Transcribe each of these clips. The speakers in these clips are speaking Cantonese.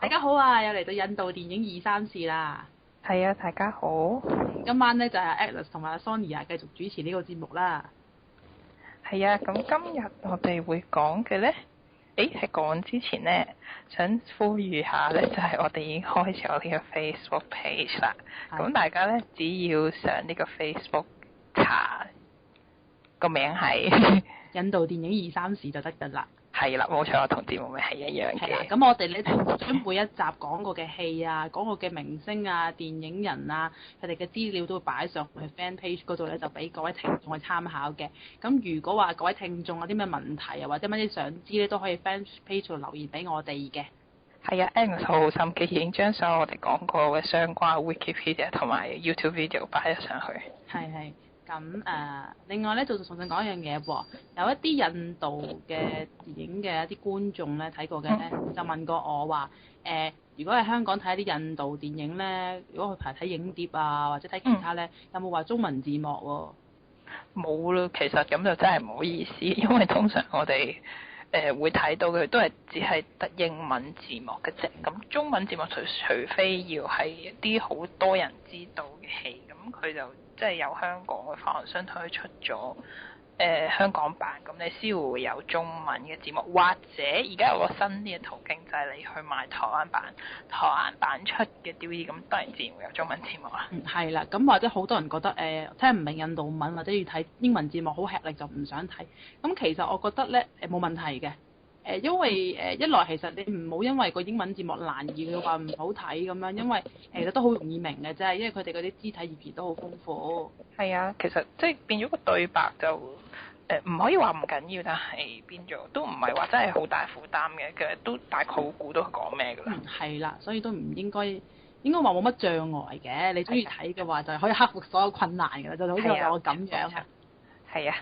大家好啊！又嚟到印度電影二三事啦。係啊，大家好。今晚咧就係 Agnes 同埋 Sonia 繼續主持呢個節目啦。係啊，咁今日我哋會講嘅呢，喺講之前呢，想呼籲下呢，就係我哋已經開咗呢個 Facebook page 啦。咁大家呢，只要上呢個 Facebook 查個名係印度電影二三事就得㗎啦。係啦，冇錯，同節目名係一樣嘅。咁我哋咧就將每一集講過嘅戲啊、講過嘅明星啊、電影人啊，佢哋嘅資料都會擺上去 fan page 嗰度咧，就俾各位聽眾去參考嘅。咁如果話各位聽眾有啲咩問題啊，或者乜嘢想知咧，都可以 fan page 度留言俾我哋嘅。係啊 Agnes 好心機，已經將所有我哋講過嘅相關 Wikipedia 同埋 YouTube video 擺咗上去。係。咁另外咧就重新講一樣嘢喎，有一啲印度嘅電影嘅一啲觀眾咧睇過嘅咧，就問過我話如果喺香港睇一啲印度電影咧，如果去排睇影碟啊，或者睇其他咧，有冇話中文字幕喎？冇咯，其實咁就真係唔好意思，因為通常我哋會睇到嘅都係只係得英文字幕嘅啫。咁中文字幕除非要係一啲好多人知道嘅戲，咁佢就即係有香港嘅發行商推出咗香港版，咁你先會有中文嘅字幕，或者而家有個新啲嘅途徑就係你去買台灣版，台灣版出嘅 DVD，咁當然自然會有中文字幕啦。係啦，咁或者好多人覺得聽唔明印度文或者要睇英文字幕好吃力就唔想睇，咁其實我覺得咧冇問題嘅。因為一來其實你唔好因為個英文字幕難易嘅話唔好睇咁樣，因為其實都好容易明嘅啫，因為佢哋嗰啲肢體語言都好豐富。係啊，其實即係變咗個對白就唔可以話唔緊要，但係變咗都唔係話真係好大負擔嘅，其實都大概好估到佢講咩㗎啦。係啦，所以都唔應該話冇乜障礙嘅。你中意睇嘅話就係可以克服所有困難㗎啦，就好似我咁樣。係啊，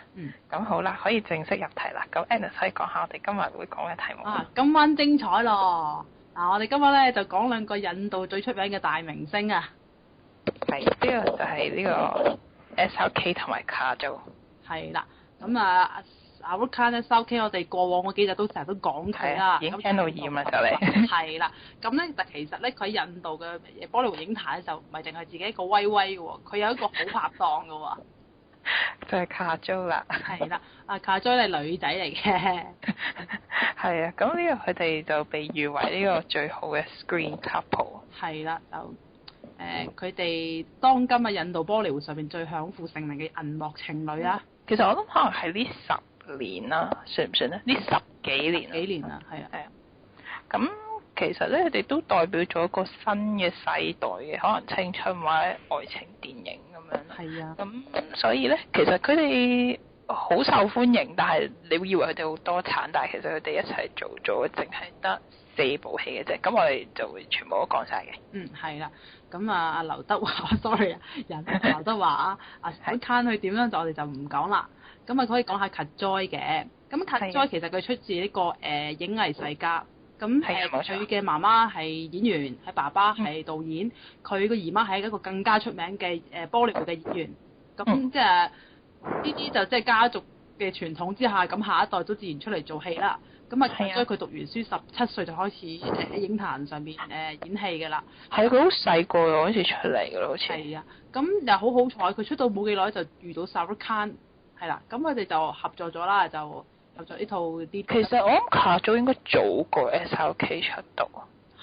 咁好啦，可以正式入題啦。咁 Agnes 可以講下我哋今日會講嘅題目。今晚精彩咯！我哋今日咧就講兩個印度最出名嘅大明星啊。係，呢個就係呢個 SRK 同埋卡祖。係啦，咁阿 Shahrukh Khan 咧，SRK 我哋過往嗰幾日都成日都講佢啦，已經聽到厭啦就嚟。係啦，咁咧但其實咧佢喺印度嘅波利活影壇咧就唔係淨係自己一個威威嘅喎，佢有一個好拍檔嘅喎。就係卡祖啦。係啦，卡祖係女仔嚟嘅。係啊，咁呢個佢哋就被譽為呢個最好嘅 screen couple。係啦，就佢哋當今嘅印度波利活上面最享負盛名嘅銀幕情侶啦。其實我諗可能係呢10年啦，算唔算咧？呢10幾年。幾年啊，係啊。咁其實咧，佢哋都代表咗一個新嘅世代嘅可能青春或者愛情電影咁樣。係啊。咁所以咧，其實佢哋好受歡迎，但係你會以為佢哋好多產，但係其實佢哋一齊做咗淨係得4部戲嘅啫。咁我哋就會全部都講晒嘅。係啦。咁阿劉德華，sorry 啊，劉德華啊，Shahrukh Khan 佢點樣就我哋就唔講啦。咁可以講下 Kajoy 嘅。咁 Kajoy 其實佢出自呢個影藝世家。咁佢嘅媽媽係演員，係爸爸係導演，佢個姨媽係一個更加出名嘅波利活嘅演員。咁即係呢啲就即係家族嘅傳統之下，咁下一代都自然出嚟做戲啦。咁Kajoy佢讀完書17歲就開始喺影壇上面演戲㗎啦。係佢好細個就開始出嚟㗎咯，好似。係啊，咁又好彩，佢出道冇幾耐就遇到 Shahrukh Khan，係啦，咁佢哋就合作咗啦，就合作呢套啲。其實我諗卡祖應該早過 SRK 出道。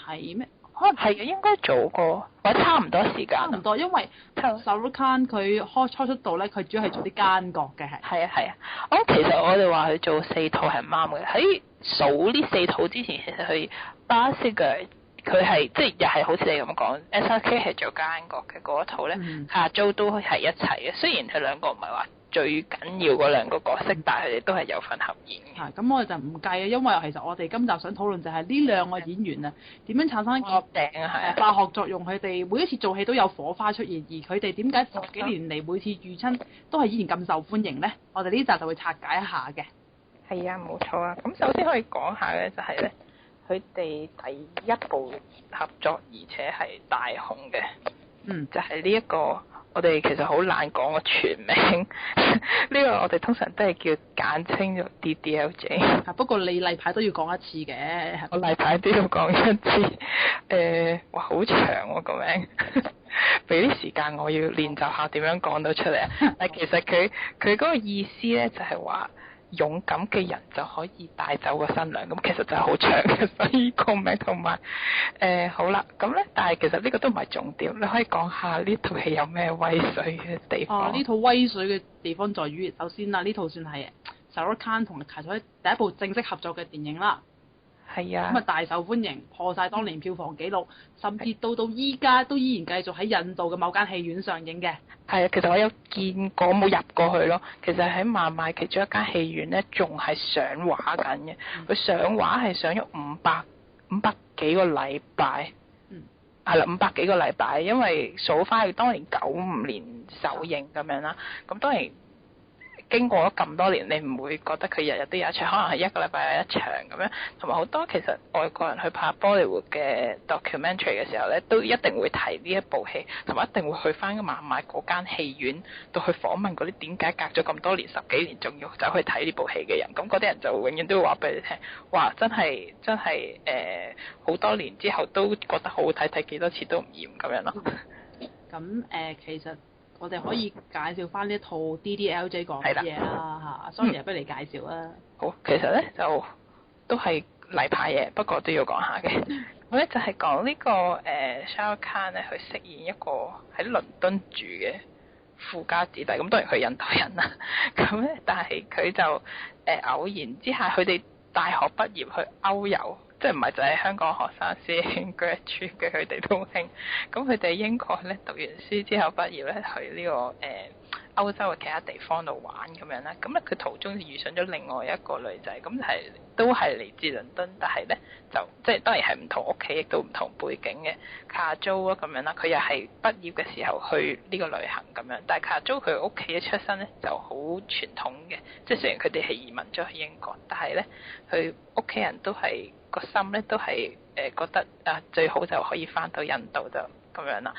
係咩？可能係嘅，應該早過，或者差唔多時間。差唔多，因為 Shahrukh Khan 佢初出道咧，佢主要係做啲奸角嘅係。係啊，我諗其實我哋話佢做4套係唔啱嘅。喺數呢4套之前，其實佢巴西嘅佢係即係又係好似你咁講 SRK 係做奸角嘅嗰一套咧，卡祖都係一齊嘅。雖然佢兩個唔係話最緊要嗰兩個角色，但係佢哋都係有份合演嘅。咁我哋就唔計啊，因為其實我哋今集想討論就係呢兩個演員啊，點樣產生一個化學作用，佢哋每一次做戲都有火花出現，而佢哋點解10幾年嚟每次遇親都係依然咁受歡迎咧？我哋呢集就會拆解一下嘅。係啊，冇錯啊。咁首先可以講下咧，就係咧，佢哋第一部合作而且係大紅嘅，就係呢一個我哋其實好難講個全名，呢個我哋通常都係叫簡稱做 DDLJ。不過你例牌都要講一次嘅。我例牌都要講一次。哇，好長喎個名，俾啲時間我要練習下點樣講到出嚟啊！但其實佢嗰個意思咧就係話，勇敢嘅人就可以帶走個新娘，咁其實就係好長嘅，所以個名同埋好啦，咁咧，但係其實呢個都唔係重點，你可以講下呢套戲有咩威水嘅地方？呢套威水嘅地方在於，首先啦，呢套算係 Shah Rukh Khan 同卡彩第一部正式合作嘅電影啦。係啊。咁啊大受歡迎，破晒當年票房紀錄，甚至到依家都依然繼續喺印度嘅某間戲院上映嘅。係啊，其實我有見過，冇入過去咯。其實喺孟買其中一間戲院咧，仲係上畫緊嘅。佢上畫係上咗五百幾個禮拜。係啦，500幾個禮拜，因為數翻佢當年95年首映咁樣啦。咁當然經過咗咁多年，你唔會覺得佢日日都有一場，可能係一個禮拜有一場咁樣。同埋好多其實外國人去拍 Bollywood 嘅 documentary 嘅時候咧，都一定會提呢一部戲，同埋一定會去翻孟買嗰間戲院度去訪問嗰啲點解隔咗咁多年10幾年仲要走去睇呢部戲嘅人。咁嗰啲人就永遠都會話俾你聽，哇！真係好多年之後都覺得好好睇，睇幾多次都唔厭咁樣咯。咁其實我哋可以介紹翻呢一套 DDLJ 講嘅嘢啦嚇，Sonia 不如你介紹啦。好，其實咧就都係例牌嘢，不過都要講下嘅。咁咧就係講呢個Shah Rukh Khan 咧，佢飾演一個喺倫敦住嘅富家子弟，咁當然佢係印度人啦。咁咧，但係佢就偶然之下，佢哋大學畢業去歐遊。即係唔係就係香港學生先 graduate 嘅，佢哋都興。咁佢哋英國咧讀完書之後畢業咧，去呢個歐洲嘅其他地方度玩咁樣啦。咁咧佢途中遇上咗另外一個女仔，咁係都係嚟自倫敦，但係咧就即係當然係唔同屋企，亦都唔同背景嘅卡祖啊咁樣啦。佢又係畢業嘅時候去呢個旅行咁樣，但係卡祖佢屋企嘅出身咧就好傳統嘅，即係雖然佢哋係移民咗去英國，但係咧佢屋企人都係個心咧都係覺得最好就可以翻到印度就咁樣啦。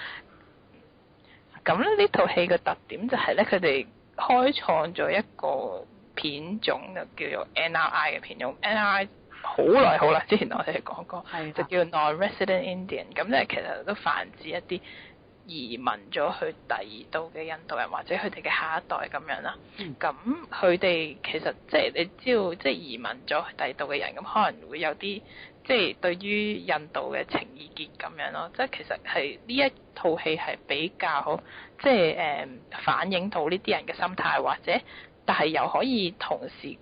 咁咧呢套戲嘅特點就係咧，佢哋開創咗一個片種就叫做 NRI 嘅片種。NRI 好耐，之前我哋講過，就叫 Non-Resident Indian。咁咧其實都泛指一啲移民咗去第二度嘅印度人或者佢哋嘅下一代咁樣啦。咁佢哋其實即係你知道，即係移民咗去第二度嘅人，咁可能會有啲即係對於印度嘅情意結咁樣咯。即係其實係呢一套戲係比較即係反映到呢啲人嘅心態，或者但係又可以同時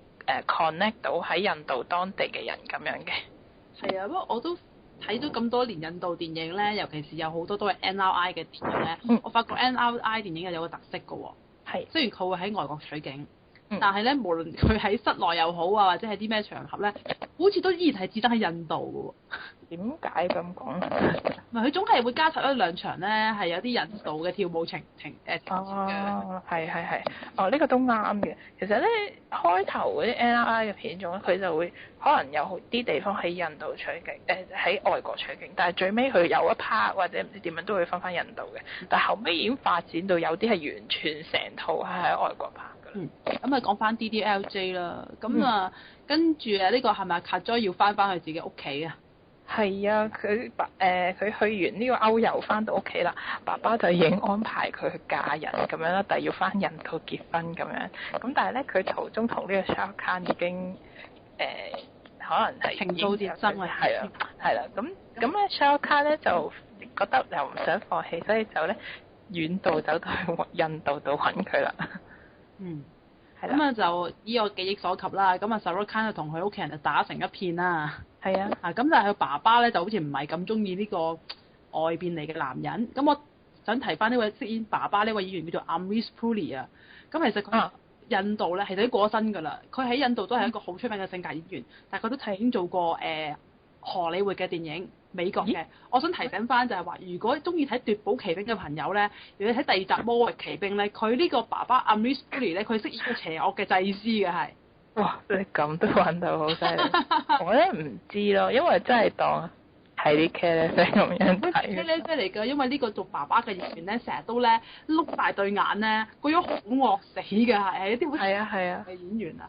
connect 到喺印度當地嘅人咁樣嘅。係啊，不過我都睇咗咁多年印度電影咧，尤其是有好多都係 NRI 嘅電影咧，我發覺 NRI 電影係有個特色嘅喎。係。雖然佢會喺外國取景，但係咧無論佢喺室內又好啊，或者係啲咩場合咧，好似都依然係只得喺印度嘅喎。點解咁講？唔係佢總係會加插一兩場咧，係有啲印度嘅跳舞情節嘅。係。呢個都啱嘅。其實咧開頭嗰啲 NRI 嘅片種佢就會可能有好啲地方喺印度取景，喺外國取景，但係最尾佢有一 part 或者唔知點樣都會翻印度嘅。但係後尾已經發展到有啲係完全成套係喺外國拍㗎。咁啊講翻 DDLJ 啦，咁跟住呢個係咪卡咗要翻去自己屋企啊？係啊，佢去完呢個歐遊翻到屋企啦，爸爸就已經安排佢去嫁人咁樣啦，但係要翻印度結婚咁樣。咁但係咧，佢途中同呢個 Shah Rukh Khan 已經可能係情到結真啊。係啦，咁咧 Shah Rukh Khan 咧就覺得又唔想放棄，所以就咧遠道走到去印度度揾佢啦。咁啊就依我記憶所及啦，咁啊 Shah Rukh Khan就同佢屋企人就打成一片啦。係啊，咁但係佢爸爸咧就好似唔係咁中意呢個外邊嚟嘅男人。咁我想提翻呢位飾演爸爸呢位演員叫做 Amrish Puri 啊。咁其實佢印度咧其實都過身㗎啦。佢喺印度都係一個好出名嘅性格演員，但係佢都曾經做過荷里活嘅電影，美國嘅。我想提醒翻就係話，如果中意睇奪寶奇兵嘅朋友咧，如果睇第二集魔域奇兵咧，佢呢個爸爸 Amrish Puri 咧，佢飾演個邪惡嘅祭司嘅係。哇！你咁都揾到好犀利，我咧唔知咯，因為真係當係啲茄喱啡咁樣睇。茄喱啡嚟㗎，因為呢個做爸爸嘅演員咧，成日都咧碌大對眼咧，個樣好惡死㗎，係一啲好係啊係啊嘅演員啊。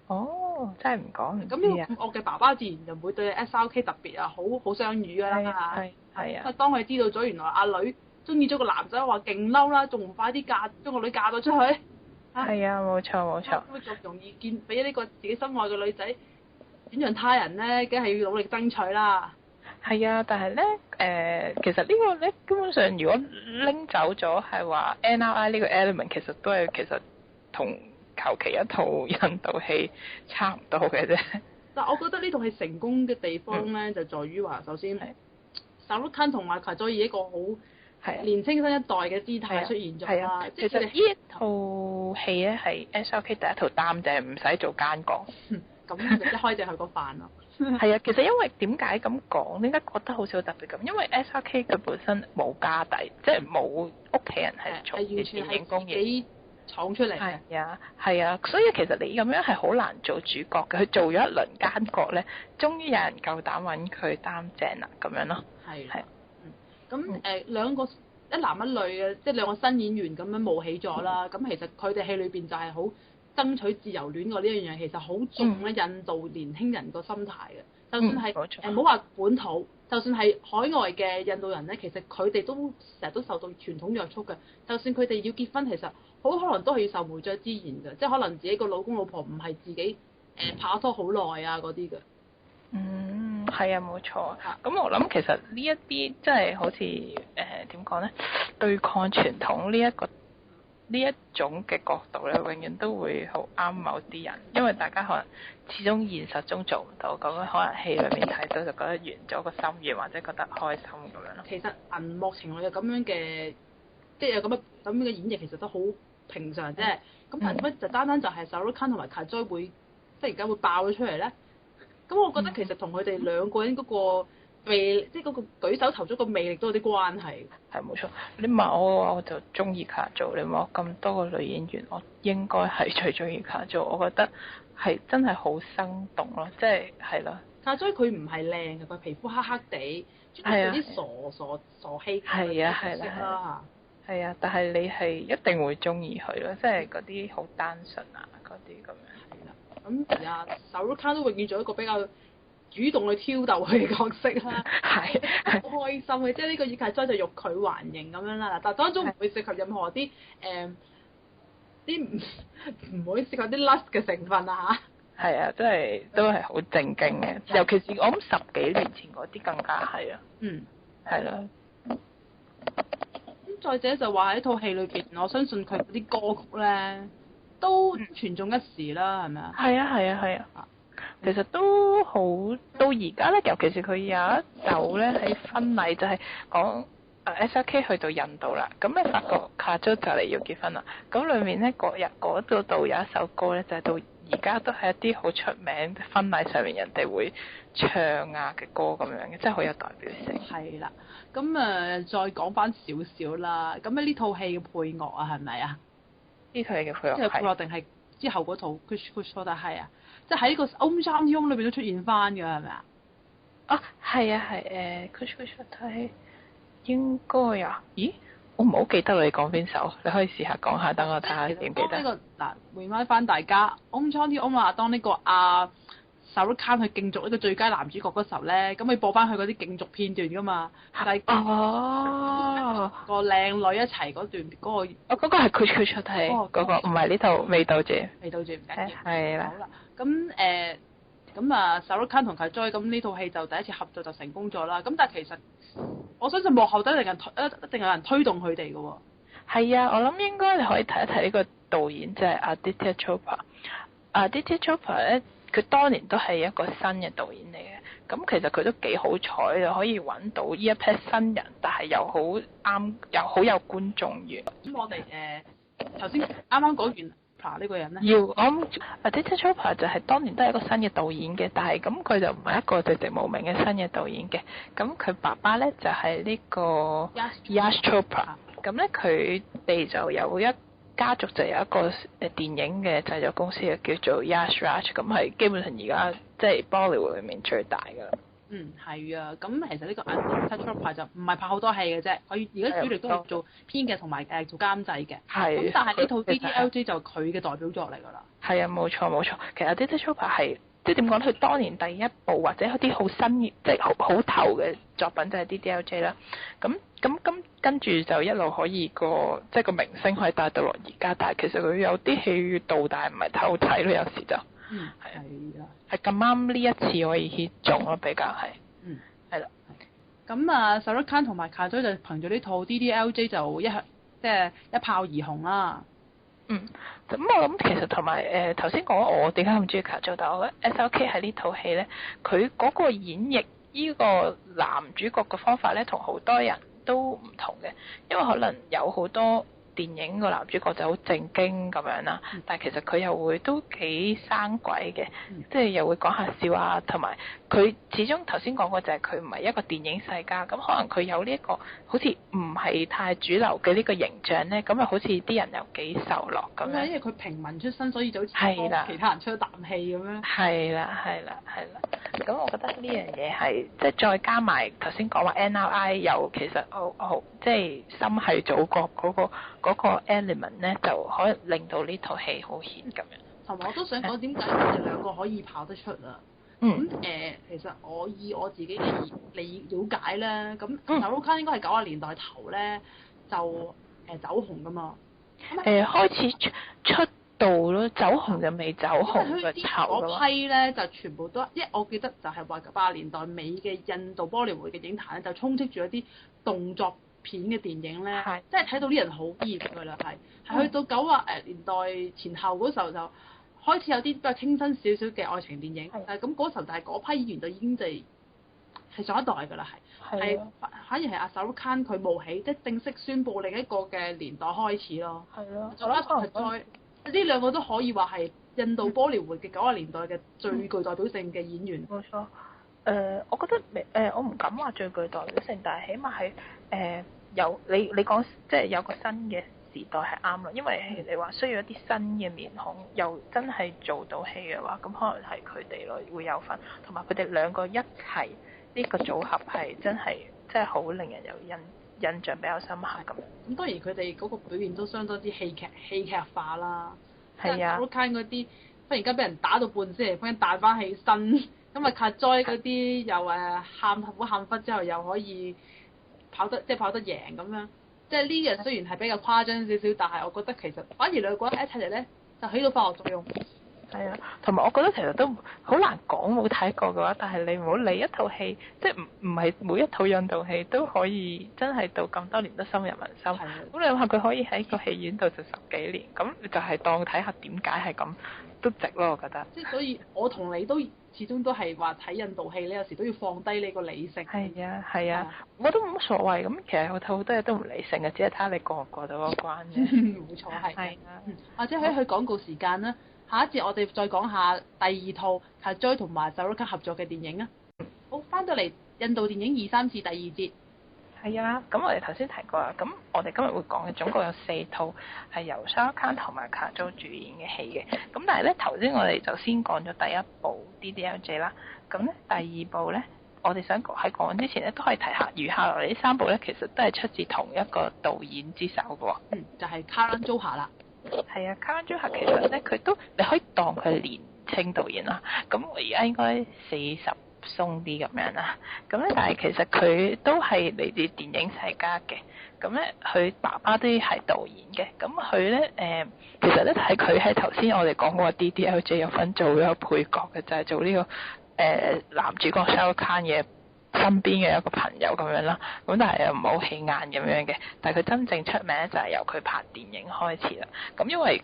哦，真係唔講唔咁呢知啊。個咁惡嘅爸爸自然就唔會對 SRK 特別啊，好相遇㗎啦。係啊。當佢知道咗原來阿女中意咗個男仔，話勁嬲啦，仲唔快啲將個女嫁咗出去？係啊，冇錯冇錯。咁咁容易俾呢個自己心愛嘅女仔轉讓他人咧，梗係要努力爭取啦。係啊，但係咧其實呢個咧基本上如果拎走咗係話 NRI 呢個 element，其實同求其一套印度戲差唔多嘅啫。但我覺得呢套戲成功嘅地方咧，就在於話首先，Shahrukh Khan 同埋Kajol以一個好年青新一代嘅姿態出現咗啦。其實呢一套戲咧係 SRK 第一套擔正，唔使做奸角。咁一開就係個飯咯。係啊，其實因為點解咁講？點解覺得好似好特別咁？因為 SRK 佢本身冇家底，即係冇屋企人係做電影工業。闖出嚟係啊，所以其實你咁樣係好難做主角嘅。佢做咗一輪奸角咧，終於有人夠膽揾佢擔正啦，咁樣咯。係。咁兩個一男一女嘅，即係兩個新演員咁樣冒起咗啦。咁其實佢哋戲裏邊就係好爭取自由戀愛呢一樣嘢，其實好重咧印度年輕人個心態嘅。就算係唔好話本土，就算係海外嘅印度人咧，其實佢哋都成日都受到傳統約束嘅。就算佢哋要結婚，其實好可能都係要受媒妁之言嘅，即係可能自己個老公老婆唔係自己拍拖好耐啊嗰啲嘅。係啊，冇錯。咁我諗其實呢一啲即係好似點講咧，對抗傳統呢一種嘅角度咧，永遠都會好啱某啲人，因為大家可能始終現實中做唔到，咁可能戲裏面睇到就覺得圓咗個心願，或者覺得開心咁樣咯。其實銀幕情侶有咁樣嘅，即係有咁樣嘅演繹，其實都好平常啫。咁憑乜就單單就係 Shahrukh Khan 同埋 Kajol 會即係而家會爆咗出嚟咧？咁我覺得其實同佢哋兩個人嗰個魅，即係嗰個舉手投足個魅力都有啲關係。係冇錯，你問我嘅話，我就中意Kajol。你問我咁多個女演員，我應該係最中意Kajol。我覺得係真係好生動咯，即係咯。Kajol佢唔係靚嘅，佢皮膚黑黑地，嗰啲傻氣嘅色啦。係啊，但係你係一定會中意佢咯，即係嗰啲好單純啊嗰啲咁樣。咁而家 Shahrukh Khan 都永遠做一個比較主動去挑逗佢嘅角色啦，係好開心嘅，即係呢個以Kajol就欲拒還迎咁樣啦。但係當中唔會涉及任何啲啲唔會涉及啲 lust 嘅成分啊嚇。係啊，真係都係好正經嘅，尤其是我諗10幾年前嗰啲更加係啊。係咯。咁再者就話喺套戲裏邊，我相信佢嗰啲歌曲咧都傳頌一時啦，係咪啊？係啊。其實都好到而家咧，尤其是佢有一首咧喺婚禮就係講SRK 去到印度啦，咁你發覺Kajol就嚟要結婚啦，咁裏面咧嗰度有一首歌咧，就係到而家都係一啲好出名婚禮上面人哋會唱啊嘅歌咁樣嘅，真係好有代表性。係啦，咁再講翻少少啦，咁呢套戲嘅配樂啊係咪啊？呢套戲嘅配樂即係配樂定係之後嗰套 Kuch 但係啊，即係喺呢個 Om Shanti Om 裏邊都出現翻㗎係咪啊？係Kuch 睇應該啊？咦？我唔好記得你講邊首，你可以試下講下，等我睇下點記得。嗱，remind 翻大家 Om Shanti Om 啊，當呢個Shahrukh Khan 去競逐呢個最佳男主角嗰時候咧，咁你播翻佢嗰啲競逐片段㗎嘛？係個靚女一齊嗰段嗰個。嗰個係Kuch睇，嗰個唔係呢套未到住。未到住唔緊要。係啦。好啦，咁Shahrukh Khan 同Kajol咁呢套戲就第一次合作就成功咗啦。咁但係其實我相信幕後都一定有人推動佢哋嘅喎。係啊，我諗應該你可以睇一睇呢個導演，即係 Aditya Chopra。Aditya Chopra 咧，佢當年都係一個新嘅導演嚟嘅。咁其實佢都幾好彩，就可以揾到呢一批新人，但係又好啱，又好有觀眾緣。咁我哋頭先啱啱講完。呢個人咧，我諗 Aditya Chopra 就係當年都係一個新嘅導演嘅，但係咁佢就唔係一個籍籍無名嘅新嘅導演嘅。咁佢爸爸咧就係呢個 Yash Chopra。咁咧佢哋就有一家族就有一個電影嘅製作公司嘅，叫做 Yash Raj。咁係基本上而家即係 Bollywood 裏面最大㗎啦。係啊，咁其實呢個 Andy Teutoburg 就唔係拍好多戲嘅啫，佢而家主力都係做編劇同埋做監製嘅。係。咁但係呢套 DDLJ 就佢嘅代表作嚟㗎啦。係啊，冇錯冇錯。其實 Andy Teutoburg 係即係點講？佢當年第一部或者一啲好新即係好頭嘅作品就係 DDLJ 啦。咁跟住就一路可以即係個明星可以帶到落而家，但係其實佢有啲戲到，但係唔係太好睇咯，有時就。係啊。係咁啱呢一次可以 hit 中咯，比較係。係啦。咁啊 Shah Rukh Khan 同埋 Kajol 就憑住呢套 DDLJ 就即係一炮而紅啦。咁我諗其實同埋頭先講我點解咁中意 Kajol，但係我覺得 SLK 喺呢套戲咧，佢嗰個演繹呢個男主角嘅方法咧，同好多人都唔同嘅，因為可能有好多電影個男主角就好正經咁樣啦，但係其實佢又會都幾生鬼嘅，即係又會講下笑啊，同埋佢始終頭先講過就係佢唔係一個電影世家，咁可能佢有呢一個好似唔係太主流嘅呢個形象咧，咁啊好似啲人又幾受落咁樣。因為佢平民出身，所以就好似幫其他人出一啖氣咁樣。係啦。咁我覺得呢樣嘢係即係再加埋頭先講話 NRI 又其實好即係心係祖國嗰個 element 咧，就可以令到呢套戲好顯咁樣。同埋我都想講點解佢哋兩個可以跑得出啊？咁其實我以我自己嘅了解咧，咁 Shah Rukh Khan 應該係90年代頭咧就走紅噶嘛。開始出道咯，走紅就未走紅嘅頭咯。嗰批咧就全部都，因為我記得就係話80年代尾嘅印度波利活嘅影壇咧，就充斥住一啲動作片嘅電影咧，即係睇到啲人好熱㗎啦，係去到90年代前後嗰時候就開始有啲比較清新少少嘅愛情電影，咁嗰時候就係嗰批演員就已經係上一代㗎啦，係反而係阿 Shah Rukh Khan 佢冒起，即係正式宣佈另一個嘅年代開始咯。係咯。呢兩個都可以話係印度波利活嘅90年代嘅最具代表性嘅演員。冇錯。我覺得我唔敢話最具代表性，但係起碼係有你講即係有個新嘅時代係啱咯，因為你話需要一啲新嘅面孔，又真係做到戲嘅話，咁可能係佢哋咯會有份，同埋佢哋兩個一齊呢個組合係真係好令人有印象比較深刻咁。咁當然佢哋嗰個表現都相當之戲劇化啦。係啊。Shah Rukh Khan 嗰啲忽然間俾人打到半死，忽然彈翻起身，咁啊 Kajol 嗰啲又喊忽之後又可以跑得贏咁樣。即係呢樣雖然係比較誇張少少，但係我覺得其實反而兩個人一齊嚟咧就起到化學作用。係啊，同埋我覺得其實都好難講，冇睇過嘅話，但係你唔好理一套戲，即係唔係每一套印度戲都可以真係到咁多年都深入民心。係啊。咁你諗下佢可以喺個戲院度做10幾年，咁你就係當睇下點解係咁都值咯，我覺得。即係所以我同你都始終都係話睇印度戲咧，有時都要放低呢個理性。係啊，我都冇乜所謂。咁其實我睇好多嘢都唔理性嘅，只係睇下你過唔過到嗰關啫。冇錯，係。或者可以去廣告時間啦。下一節我哋再講下第二套 Kajol 同埋 Shah Rukh Khan 合作嘅電影啊。好，翻到嚟印度電影2、3次第二節。係啊，咁我哋頭先提過啦，咁我哋今日會講嘅總共有4套係由 Shah Rukh Khan 同埋 Kajol 主演嘅戲嘅。咁但係咧頭先我哋就先講咗第一部 DDLJ 啦，咁咧第二部咧我哋想喺講之前咧都可以提下餘下落嚟呢3部咧其實都係出自同一個導演之手嘅喎。就係 Karan Johar 啦。係啊，Karan Johar其實咧佢都你可以當佢係年青導演啦，咁我而家應該40鬆啲咁樣啦，咁咧但係其實佢都係嚟自電影世家嘅，咁咧佢爸爸都係導演嘅，咁佢咧其實咧係佢喺頭先我哋講過 DDLJ 有份做咗配角嘅，就係做呢個男主角 Shah Rukh Khan 嘅身邊嘅一個朋友咁樣啦，咁但係又唔好起眼咁樣嘅，但係佢真正出名咧就係由佢拍電影開始啦。咁因為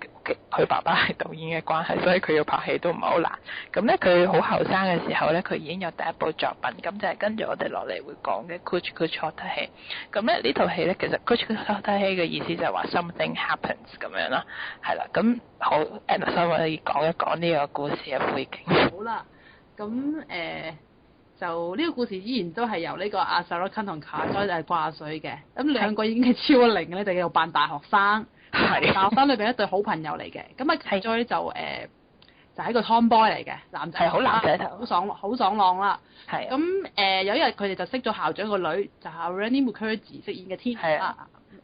佢爸爸係導演嘅關係，所以佢要拍戲都唔係好難。咁咧佢好後生嘅時候咧，佢已經有第一部作品，咁就係跟住我哋落嚟會講嘅 Kuch Kuch Hota Hai。咁咧呢套戲咧其實 Kuch Kuch Hota Hai 嘅意思就係話 something happens 咁樣啦，係啦。咁好 Anderson 可以講一講呢個故事嘅背景。好啦，咁就呢個故事依然都係由呢個阿 Shah Rukh Khan 同 Kajol 掛水嘅，咁兩個已經係超齡咧，就喺度扮大學生，大學生裏邊一對好朋友嚟嘅。咁啊 Kajol 就就係一個 tomboy 嚟嘅男仔，係好男仔頭，好爽朗啦。係。咁有一日佢哋就識咗校長個女，就係 Rani Mukherjee 飾演嘅 Tina 啦。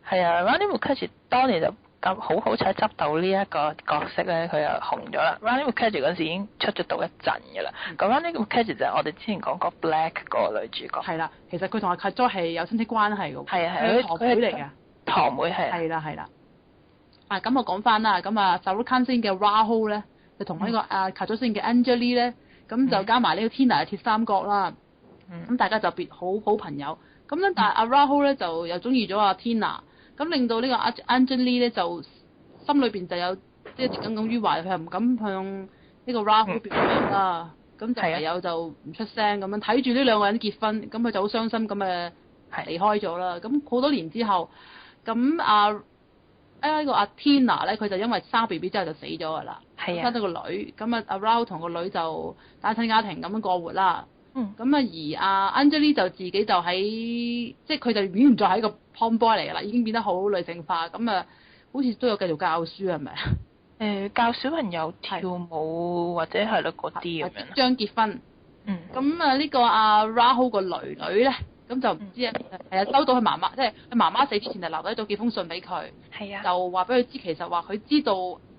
係啊 Rani Mukherjee 當年就咁好彩執到呢一個角色咧，佢又紅咗啦。Rani Mukherjee 嗰時已經出咗道一陣㗎啦。咁 Rani Mukherjee 就係我哋之前講過 Black 個女主角。係啦，其實佢同阿 Kajol 係有親戚關係㗎。係啊係，堂妹嚟嘅。堂妹係。係啦係啦。咁我講翻啦，咁Shah Rukh Khan 飾演嘅 Rahul 咧，就同呢個Kajol 飾演嘅 Anjali 咧，咁就加埋呢個 Tina 嘅鐵三角啦。咁大家就變好朋友。咁咧，但係阿 Rahul 咧就又中意咗阿 Tina，咁令到呢個 Anjali 咧就心裏邊就有即係耿耿於懷，佢又唔敢向呢個 Rahul 表白啦。咁就唯有就唔出聲咁樣睇住呢兩個人結婚，咁佢就好傷心咁離開咗啦。咁好多年之後，咁呢個阿 Tina 咧，佢就因為生 BB 之後就死咗㗎啦，生咗個女。咁阿 Rahul 同個女就單親家庭咁樣過活啦。咁而阿 Anjali 就自己就即係佢就已經唔再係一個 tomboy 嚟㗎啦，已經變得好女性化。咁好似都有繼續教書係咪？教小朋友跳舞或者係咯嗰啲咁樣。即將結婚。咁呢個阿 Rahul 個女咧，咁就唔知收到佢媽媽，即係佢媽媽死之前就留低咗幾封信俾佢。係啊。就話俾佢知，其實話佢知道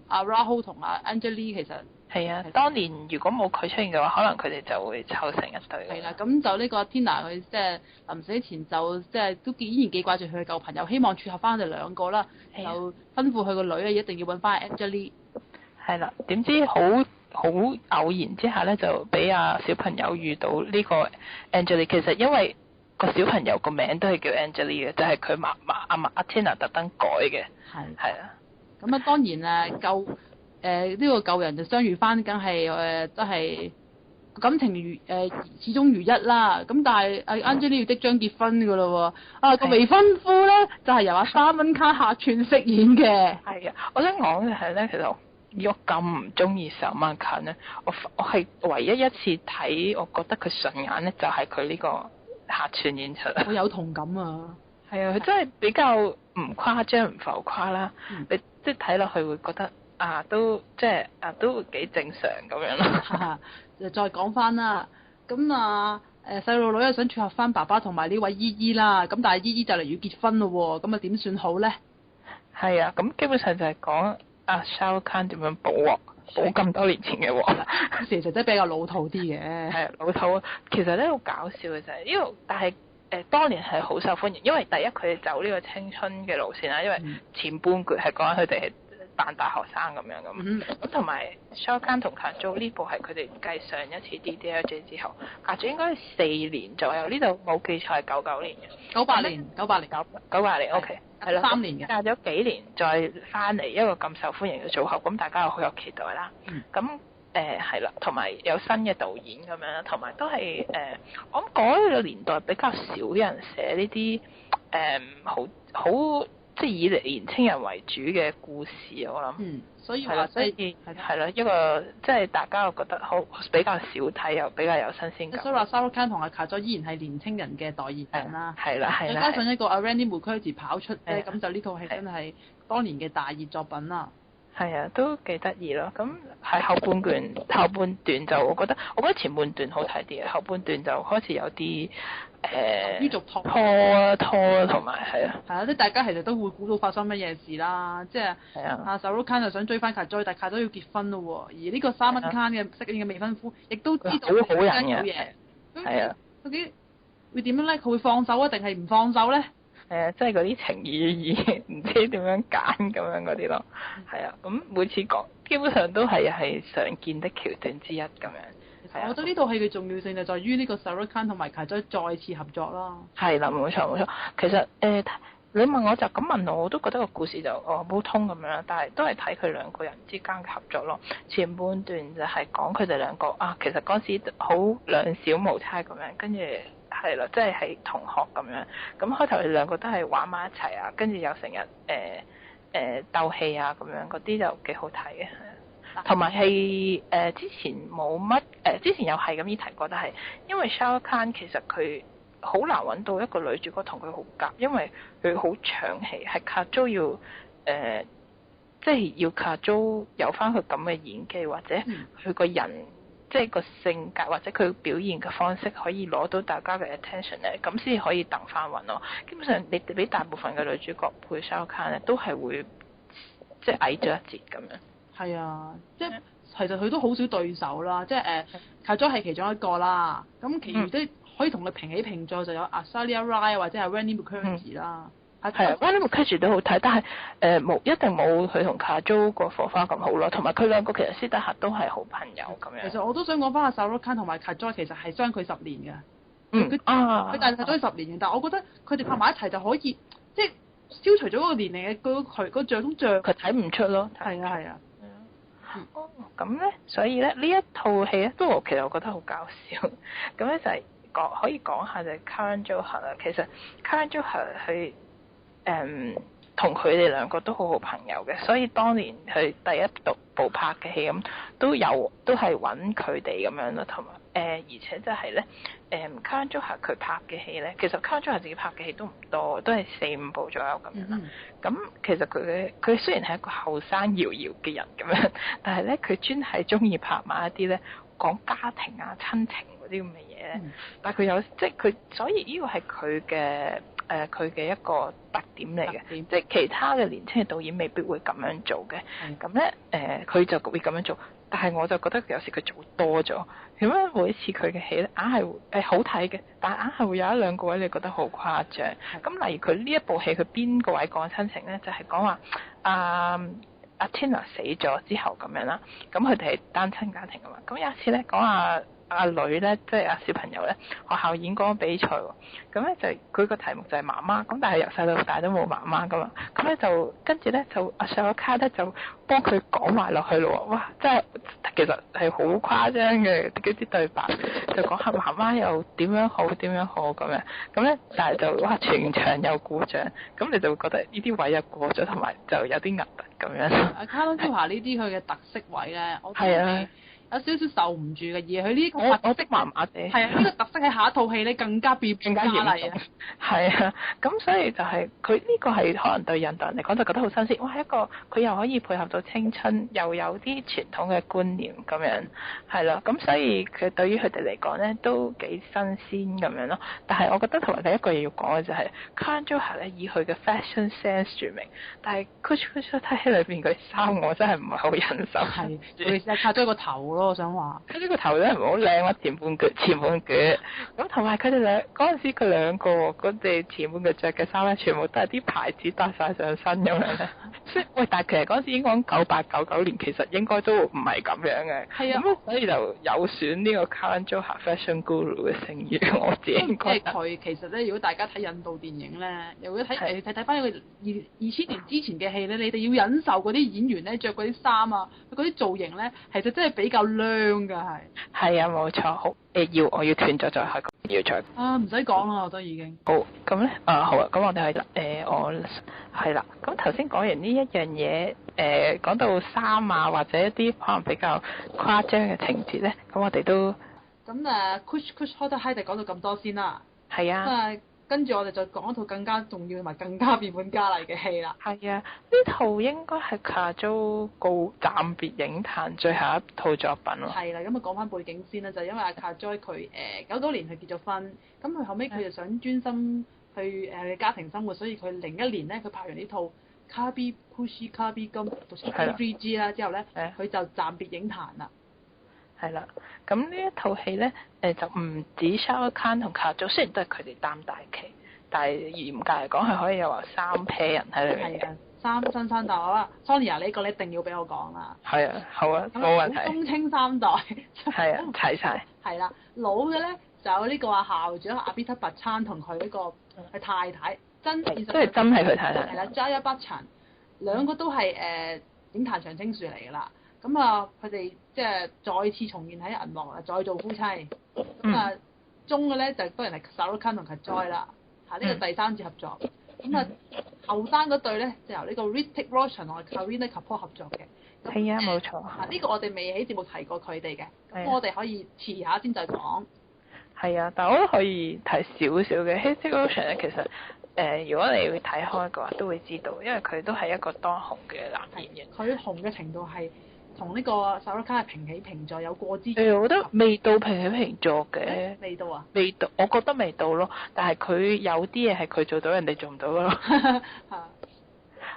阿 Rahul 同阿 Anjali 其實。係啊，當年如果冇佢出現嘅話，可能佢哋就會湊成一對。係啦，咁就呢個 Tina 佢即係臨死前就即係都依然記掛住佢嘅舊朋友，希望撮合翻佢哋兩個啦，就吩咐佢個女咧一定要揾翻 Anjali。係啦，點知好偶然之下咧，就俾阿小朋友遇到呢個 Anjali。其實因為個小朋友個名都係叫 Anjali 嘅，就係佢媽媽阿 Tina 特登改嘅。係啊。咁當然呢個舊人就相遇翻，梗係都係感情始終如一啦。咁但係Anjali 要即將結婚㗎咯喎，個未婚夫咧就係由阿沙蚊卡客串飾演嘅。係啊，我想講嘅係咧，其實我咁唔中意沙蚊卡咧，我係唯一一次睇，我覺得佢順眼咧，就係佢呢個客串演出。我有同感啊！係啊，佢真係比較唔誇張唔浮誇啦，你即係睇落去會覺得。都即係都幾正常咁樣咯。就再講翻啦，咁細路女又想撮合翻爸爸同埋呢位姨姨啦，咁但係姨姨就嚟要結婚咯喎，咁點算好咧？係啊，咁基本上就係講Shah Rukh Khan 點樣補咁多年前嘅鑊啦。其實真係比較老土啲嘅。係老土，其實咧好搞笑嘅就係呢個，但係當年係好受歡迎，因為第一佢哋走呢個青春嘅路線啦，因為前半句係講緊佢哋係扮大學生咁樣咁同埋 Shah Rukh Khan 同 Kajol 呢部係佢哋繼上一次 DDLJ 之後，Kajol 應該係4年左右，呢度冇記錯係99年嘅。98年 OK 係啦，3年嘅。隔咗幾年再翻嚟一個咁受歡迎嘅組合，咁大家又好有期待啦。咁係啦，同埋有新嘅導演咁樣啦，同埋都係我諗嗰個年代比較少人寫呢啲好。即係以年青人為主嘅故事，我諗。所以話所以係啦，一個即係大家又覺得好比較少睇，又比較有新鮮感。所以話 Shah Rukh Khan 同阿 Kajol 依然係年青人嘅代言人啦。係啦。再加上一個阿 Rani Mukherjee 跑出咧，咁就呢套戲真係當年嘅大熱作品啦。係啊，都幾得意咯。咁喺後半段就我覺得前半段好睇啲嘅，後半段就開始有啲於續拖同埋係啊。係啊，即係大家其實都會估到發生乜嘢事啦。即係阿 Shah Rukh Khan 就想追翻 Kajol，但 Kajol 要結婚咯喎。而呢個沙蚊 Khan 嘅飾演嘅未婚夫，亦都知道好人嘅。係啊。究竟會點樣咧？佢會放手啊，定係唔放手咧？即係嗰啲情與義，唔知點樣揀咁樣嗰啲咯。係啊，咁每次講基本上都係常見的橋段之一咁樣。我覺得呢套戲嘅重要性就在於呢個 Shah Rukh Khan 同埋 Kajol 再次合作啦。係啦，冇錯。其實你問我就咁問我都覺得個故事就普通咁樣，但係都係睇佢兩個人之間嘅合作咯。前半段就係講佢哋兩個其實嗰時好兩小無猜咁樣，跟住。係啦，即係同學咁樣。咁開頭佢哋兩個都係玩埋一齊啊，跟住又成日鬥氣啊咁樣，嗰啲就幾好睇嘅。同埋係之前冇乜之前有係咁依提過，但係因為 Shah Rukh Khan 其實佢好難揾到一個女主角同佢好夾，因為佢好搶戲，係Kajol要即係要卡租有翻佢咁嘅演技，或者佢個人即係個性格或者佢表現嘅方式可以攞到大家嘅 attention 咧，咁先可以等翻運咯。基本上你俾大部分嘅女主角配 Shah Rukh Khan 咧，都係會即係矮咗一截咁樣。係啊，即係其實佢都好少對手啦，即係卡祖係其中一個啦。咁其餘都可以同佢平起平坐，就有 Aishwarya Rai 或者係 Rani Mukherjee 啦。係啊 Rani Mukherjee 都好睇，但係冇一定冇佢同卡祖個火花咁好咯。同埋佢兩個其實私底下都係好朋友咁樣。其實我都想講翻阿 Shah Rukh Khan 同埋卡祖其實係相距10年嘅。佢大卡祖10年嘅，但係我覺得佢哋拍埋一齊就可以即係消除咗嗰個年齡嘅佢個像佢睇唔出咯。係啊係啊。咁咧，所以咧呢一套戲咧，都其實我覺得好搞笑。咁咧就係可以講下就係 Karan Johar 啦。其實 Karan Johar 佢同佢哋兩個都好好朋友嘅，所以當年佢第一部拍嘅戲咁都係揾佢哋咁樣咯，同埋而且就係咧Karan Johar 佢拍嘅戲咧，其實 Karan Johar 自己拍嘅戲都唔多，都係4-5部左右咁樣啦。咁其實佢雖然係一個後生搖搖嘅人咁樣，但係咧佢專係中意拍埋一啲咧講家庭啊親情嗰啲咁嘅嘢咧。但係佢有即係佢，所以呢個係佢嘅一個特點嚟嘅，即係其他嘅年輕嘅導演未必會咁樣做嘅。咁咧佢就會咁樣做，但係我就覺得有時佢做多咗。咁樣每次佢嘅戲咧，硬係好睇嘅，但係硬係會有一兩個位你覺得好誇張。咁例如佢呢一部戲，佢邊個位講親情咧？就係講話阿 Tina 死咗之後咁樣啦。咁佢哋係單親家庭㗎嘛。咁有一次咧講阿女咧，即係阿小朋友咧，學校演講比賽喎。咁咧就佢個題目就係媽媽，咁但係由細到大都冇媽媽噶嘛。咁咧就跟住咧就阿Shah Rukh Khan咧就幫佢講埋落去咯。哇！真係其實係好誇張嘅嗰啲對白，就講下媽媽又點樣好咁樣。咁咧但係就哇全場有鼓掌，咁你就會覺得呢啲位又過咗，同埋就有啲核突咁樣。阿Karan Johar呢啲佢嘅特色位咧，我覺得有少少受唔住嘅，而佢呢個特色麻麻地。係啊，呢個特色喺下一套戲咧更加變本加厲啊！係啊，咁所以就係佢呢個係可能對印度人嚟講就覺得好新鮮。哇，一個佢又可以配合到青春，又有啲傳統嘅觀念咁樣，係啦。咁所以佢對於佢哋嚟講咧都幾新鮮咁樣咯。但係我覺得同埋第一個嘢要講嘅就係 Karan Johar 咧以佢嘅 fashion sense 著名，但係 Kuch Kuch Hotta Hai 裏邊嗰啲衫我真係唔係好忍受。係，尤其是卡咗個頭咯，我想話。佢呢個頭咧唔好靚啊，前半橛。咁同埋佢哋嗰陣時佢兩個嗰哋前半橛着嘅衫咧，全部都係啲牌子搭晒上身咁樣咧。喂，但係其實嗰陣時已經講98、99年，其實應該都唔係咁樣嘅。係啊。咁所以就有損呢個 Karan Johar Fashion Guru 嘅聲譽，我自己覺得。即係佢其實咧，如果大家睇印度電影咧，又會睇翻一個2000年之前嘅戲咧，你哋要忍受嗰啲演員咧着嗰啲衫啊，嗰啲造型咧，其實真係比較靚㗎係。係啊，冇錯。好，我要斷咗再開，要再。唔使講啦，我都已經。好，咁咧好啊，咁我哋係我係啦。咁頭先講完呢一樣嘢，講到衫啊，或者一啲可能比較誇張嘅情節咧，咁我哋都咁Kuch Kuch Hotta Hai就講到咁多先啦。係啊。跟住我哋就講一套更加重要同埋更加變本加厲嘅戲啦。係啊，呢套應該係卡祖暫別影壇最後一套作品咯。係啦，咁啊講翻背景先啦，就因為阿卡祖佢99年佢結咗婚，咁佢後尾佢就想專心去家庭生活，所以佢01年咧佢拍完呢套 Kabhi Khushi Kabhie Gham 讀成 3G 啦之後咧，佢就暫別影壇啦。係啦，咁呢一套戲咧，就唔止 Shah Rukh Khan 同卡祖，雖然都係佢哋擔大旗，但係嚴格嚟講係可以有話3 pair 人喺裏面嘅。係啊，新三代啊 Sonia 呢個你一定要俾我講啦。係啊，好啊，冇問題。中青三代。係啊，齊晒。係啦，老嘅咧就有呢個校長Amitabh Bachchan同佢呢個佢太太真係真係佢太太。係啦 Jaya Bachchan 兩個都係影壇常青樹嚟㗎啦。咁啊，佢哋即係再次重現喺銀幕啊，再做夫妻。咁啊，中嘅咧就當然係 Shah Rukh Khan 同 Kajoy 啦，呢個第3次合作。咁啊，後生嗰對咧就由呢個 Hrithik Roshan 同 Kareena Kapoor 合作嘅。係啊，冇錯。呢個我哋未喺節目提過佢哋嘅，咁我哋可以遲下先再講。係啊，但係我都可以提少少嘅。Hrithik Roshan 咧，其實如果你會睇開嘅話，都會知道，因為佢都係一個當紅嘅男演員。佢紅嘅程度係同呢個 Shah Rukh Khan係平起平坐，有過之。我覺得未到平起平坐嘅。未到啊？未到，我覺得未到咯。但係佢有啲嘢係佢做到，人哋做唔到咯。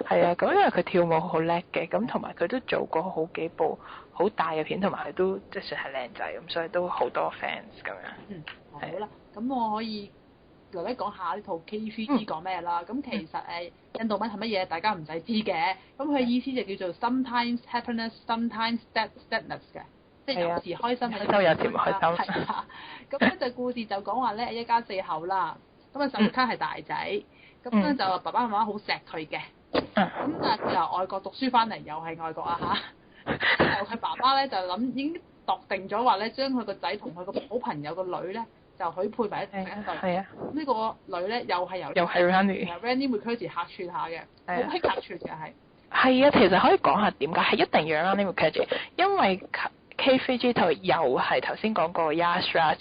係啊，咁因為佢跳舞好叻嘅，咁同埋佢都做過好幾部好大嘅片，同埋佢都即係算係靚仔咁，所以都好多 fans 咁樣。好啦，咁我可以嚟一講下呢套 K3G 講咩啦。咁其實印度文係乜嘢，大家唔使知嘅。咁佢意思就叫做 sometimes happiness, sometimes sadness 嘅，即係有時開心，有時唔開心。係啊。咁咧就故事就講話咧一家四口啦。咁啊，Shah Rukh Khan係大仔，咁咧就爸爸媽媽好錫佢嘅。咁但係佢由外國讀書翻嚟，又係外國啊嚇。就佢爸爸咧就諗已經度定咗話咧，將佢個仔同佢個好朋友個女咧就許配為一對。係啊。呢個女咧又係由 Randy Mukherjee 客串下嘅，好識客串嘅係。係啊，其實可以講下點解係一定要 Randy Mukherjee，因為 K3G 套又係頭先講過 Yash Raj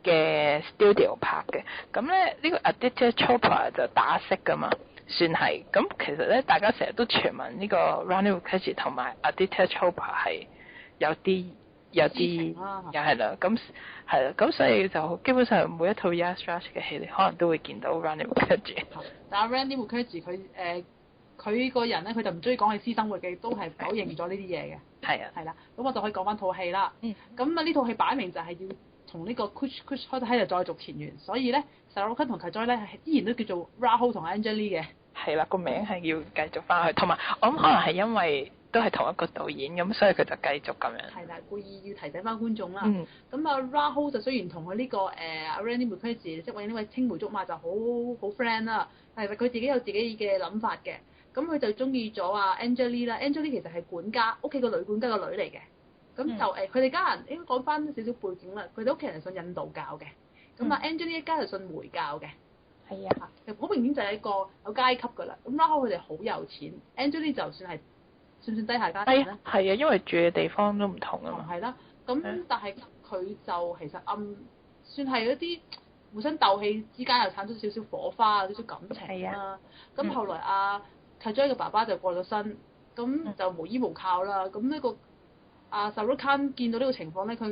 嘅 studio 拍嘅，咁咧呢個 Aditya Chopra 就打色㗎嘛。算係，咁其實咧，大家成日都傳聞呢個 Randy Mukherjee 同埋 Aditya Chopra 係有啲又係啦，咁係啦，咁所以就基本上每一套 Yash Raj 嘅戲，你可能都會見到 Randy Mukherjee。但係 Randy Mukherjee 佢個人咧，佢就唔中意講佢私生活嘅，都係否認咗呢啲嘢嘅。係啊。係啦，咁我就可以講翻套戲啦。咁啊呢套戲擺明就係要同呢個 Kush 開頭喺度再續前緣，所以咧 Shah Rukh Khan 同 Kajol 咧依然都叫做 Rahul 同 Anjali 嘅。係啦，個名係要繼續翻去，同埋我諗可能係因為都係同一個導演咁，所以佢就繼續咁樣。係啦，故意要提醒翻觀眾啦。咁啊 Rahul 就雖然同佢呢個Randy Mukherjee 即係呢位青梅竹馬就好 friend 啦，但係佢自己有自己嘅諗法嘅。咁佢就中意咗Anjali 啦。Anjali 其實係管家，屋企個女管家個女嚟嘅。咁就佢哋家人應該講翻少少背景啦。佢哋屋企人係信印度教嘅，咁Anjali 一家就信回教嘅。係啊，其實好明顯就係一個有階級㗎啦。咁 Rahul 佢哋好有錢，Anjali 就算唔算低下階層咧？係啊，因為住嘅地方都唔同啊嘛。係啦，咁但係佢就其實算係一啲互相鬥氣之間又產生少少火花、少少感情啦。咁後來Kajol 嘅爸爸就過咗身，咁就無依無靠啦。咁呢個Shah Rukh Khan見到呢個情況咧，佢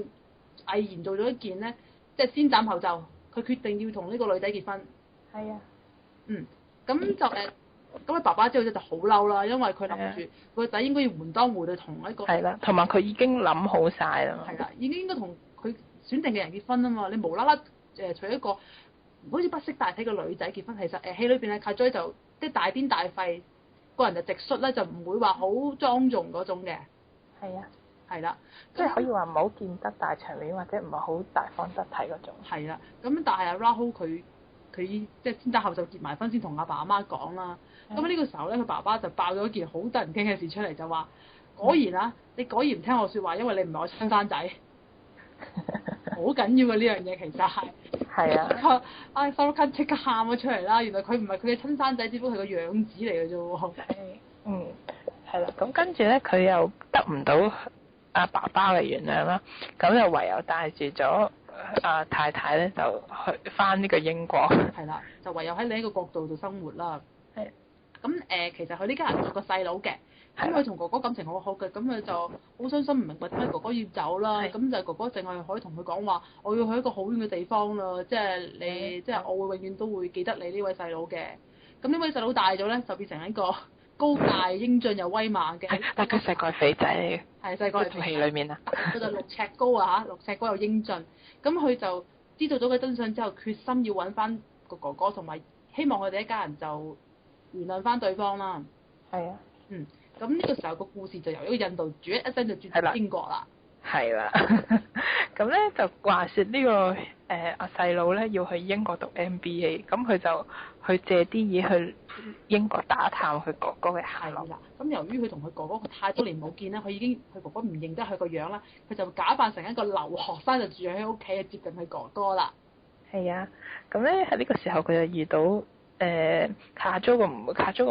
毅然做咗一件咧，即係先斬後奏，佢決定要同呢個女仔結婚。係啊。咁就咁佢爸爸之後就好嬲啦，因為佢諗住個仔應該要門當戶對同一個。係啦，同埋佢已經諗好晒啦。係啦，已經應該同佢選定嘅人結婚啊嘛，你無啦啦娶一個好似不識大體嘅女仔結婚，其實戲裏邊Kajol就即係大癲大肺。個人就直率咧，就唔會話好莊重嗰種嘅。係啊。係啦。即係可以話唔好見得大場面，或者唔係好大方得體嗰種。係啦。咁但係Rahul 佢即係先打後就結埋婚，先同阿爸阿媽講啦。咁呢個時候咧，佢爸爸就爆咗一件好得人驚嘅事出嚟，就話：果然你果然唔聽我説話，因為你唔係我親生仔。好緊要嘅呢樣嘢其實係。係啊。Shah Rukh Khan 即刻喊咗出嚟啦！原來佢唔係佢嘅親生仔，只不過係個養子嚟嘅啫喎。係啦。咁跟住咧，佢又得唔到阿爸爸嘅原諒啦，咁又唯有帶住咗阿太太咧，就去翻呢個英國。係啦，就唯有喺另一個國度度生活啦。係。咁其實佢呢家人有個細佬嘅。咁佢同哥哥感情好好嘅，咁佢就好傷心，唔明白點解哥哥要走啦。咁就哥哥淨係可以同佢講話，我要去一個好遠嘅地方啦，即係你，即係我會永遠都會記得你呢位細佬嘅。咁呢位細佬大咗咧，就變成一個高大英俊又威猛嘅。但佢細個係肥仔嚟嘅。係細個係。套戲裡面啊。佢就6尺高啊嚇，6尺高又英俊。咁佢就知道咗個真相之後，決心要揾翻個哥哥，同埋希望佢哋一家人就原諒翻對方啦。係啊。咁呢個時候個故事就由一個印度轉一聲就轉到英國啦。係啦。咁咧就話説呢個阿細佬咧要去英國讀 MBA，咁佢就去借啲嘢去英國打探佢哥哥嘅下落。係啦。咁由於佢同佢哥哥太多年冇見啦，佢哥哥唔認得佢個樣啦，佢就假扮成一個留學生就住喺屋企，接近佢哥哥啦。係啊。咁咧喺呢個時候佢就遇到。Kajol個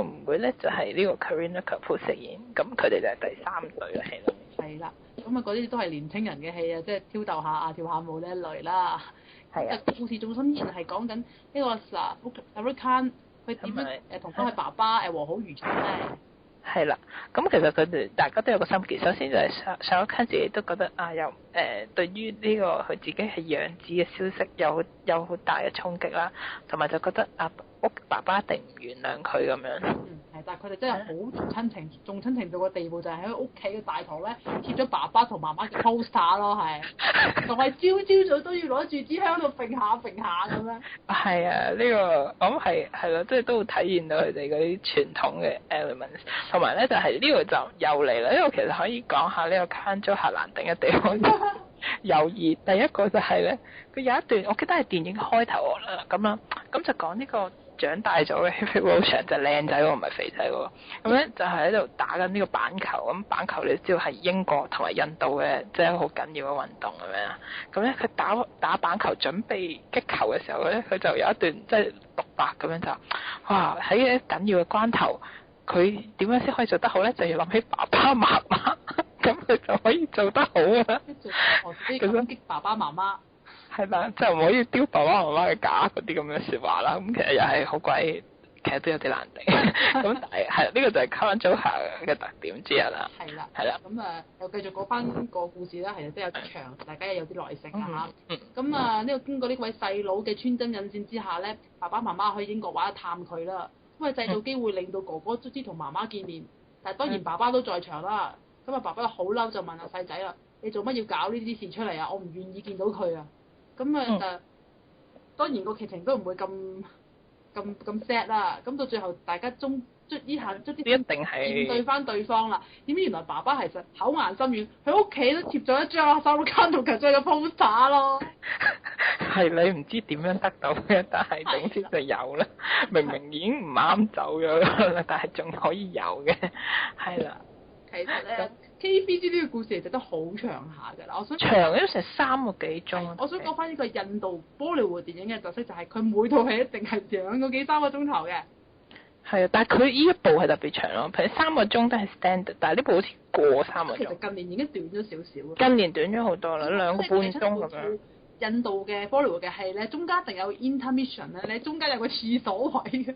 妹妹咧就係呢個 Kareena Kapoor 飾演，咁佢哋就係第三對啦，係啦。係啦，咁嗰啲都係年青人嘅戲啊，即係挑逗下跳下舞呢一類啦。係啊。故事重心依然係講緊呢個Shah Rukh Khan 佢點樣同翻佢爸爸和好如初咧？係啦，咁其實佢哋大家都有個心結。首先就係上一刻自己都覺得又對於呢個佢自己係養子嘅消息有好大嘅衝擊啦，同埋就覺得爸爸一定唔原諒佢咁樣。係，但係佢哋真係好重親情到個地步，就係喺屋企嘅大堂咧貼咗爸爸同媽媽嘅 poster 咯，係，仲係朝早都要攞住支香喺度揈下咁樣。係啊，呢個我諗係咯，即係都會體現到佢哋嗰啲傳統嘅 elements， 同埋咧就係呢個就又嚟啦，呢個其實可以講下呢個 Kanjo 夏蘭定嘅地方有意。第一個就係咧，佢有一段我記得係電影開頭啦，咁就講呢個長大咗嘅 Heavy Rotion 就靚仔喎，唔係肥仔喎。咁咧就係喺度打緊呢個板球，咁板球你知道係英國同埋印度嘅即係好緊要嘅運動咁樣啦。咁咧佢打板球準備擊球嘅時候咧，佢就有一段即係獨白咁樣就哇喺緊要嘅關頭，佢點樣先可以做得好咧？就要諗起爸爸媽媽，咁佢就可以做得好啊！咁樣激爸爸媽媽。係啦，就唔可以丟爸爸媽媽嘅架嗰啲咁嘅説話啦。咁其實又係好鬼，其實都有啲難頂。咁但係係呢個就係 Kanjo 夏嘅特點之一啦。係啦。係啦。咁又繼續講翻個故事啦，其實都有長，大家有啲耐性啊嚇。咁呢個經過呢位細佬嘅穿針引線之下咧，爸爸媽媽去英國玩一探佢啦，因為製造機會令到哥哥卒之同媽媽見面，但係當然爸爸都在場啦。咁爸爸好嬲就問阿細仔啦：你做乜要搞呢啲事出嚟啊？我唔願意見到佢啊！咁當然個劇情都唔會咁 sad 啦。咁到最後大家卒啲一定係面對翻對方啦。點知原來爸爸其實口硬心軟，佢屋企都貼咗一張阿 Sarukan 同 Kazuya 嘅 poster 咯。係你唔知點樣得到嘅，但係總之就有啦。明明已經唔啱走咗啦，但係仲可以有嘅，係啦。其實咧。KBC 呢個故事其實都好長下㗎啦，我想長都成3個幾鐘。我想講翻呢個印度波利活電影嘅特色就係佢每套戲一定係2個幾3個鐘頭嘅。係啊，但係佢呢一部係特別長咯，譬如3個鐘都係 standard，但係呢部好似過3個鐘。其實近年已經短咗少少。近年短咗好多啦，2個半鐘咁樣。印度嘅波利活嘅戲咧，中間一定有 intermission 咧，你中間有個廁所位嘅。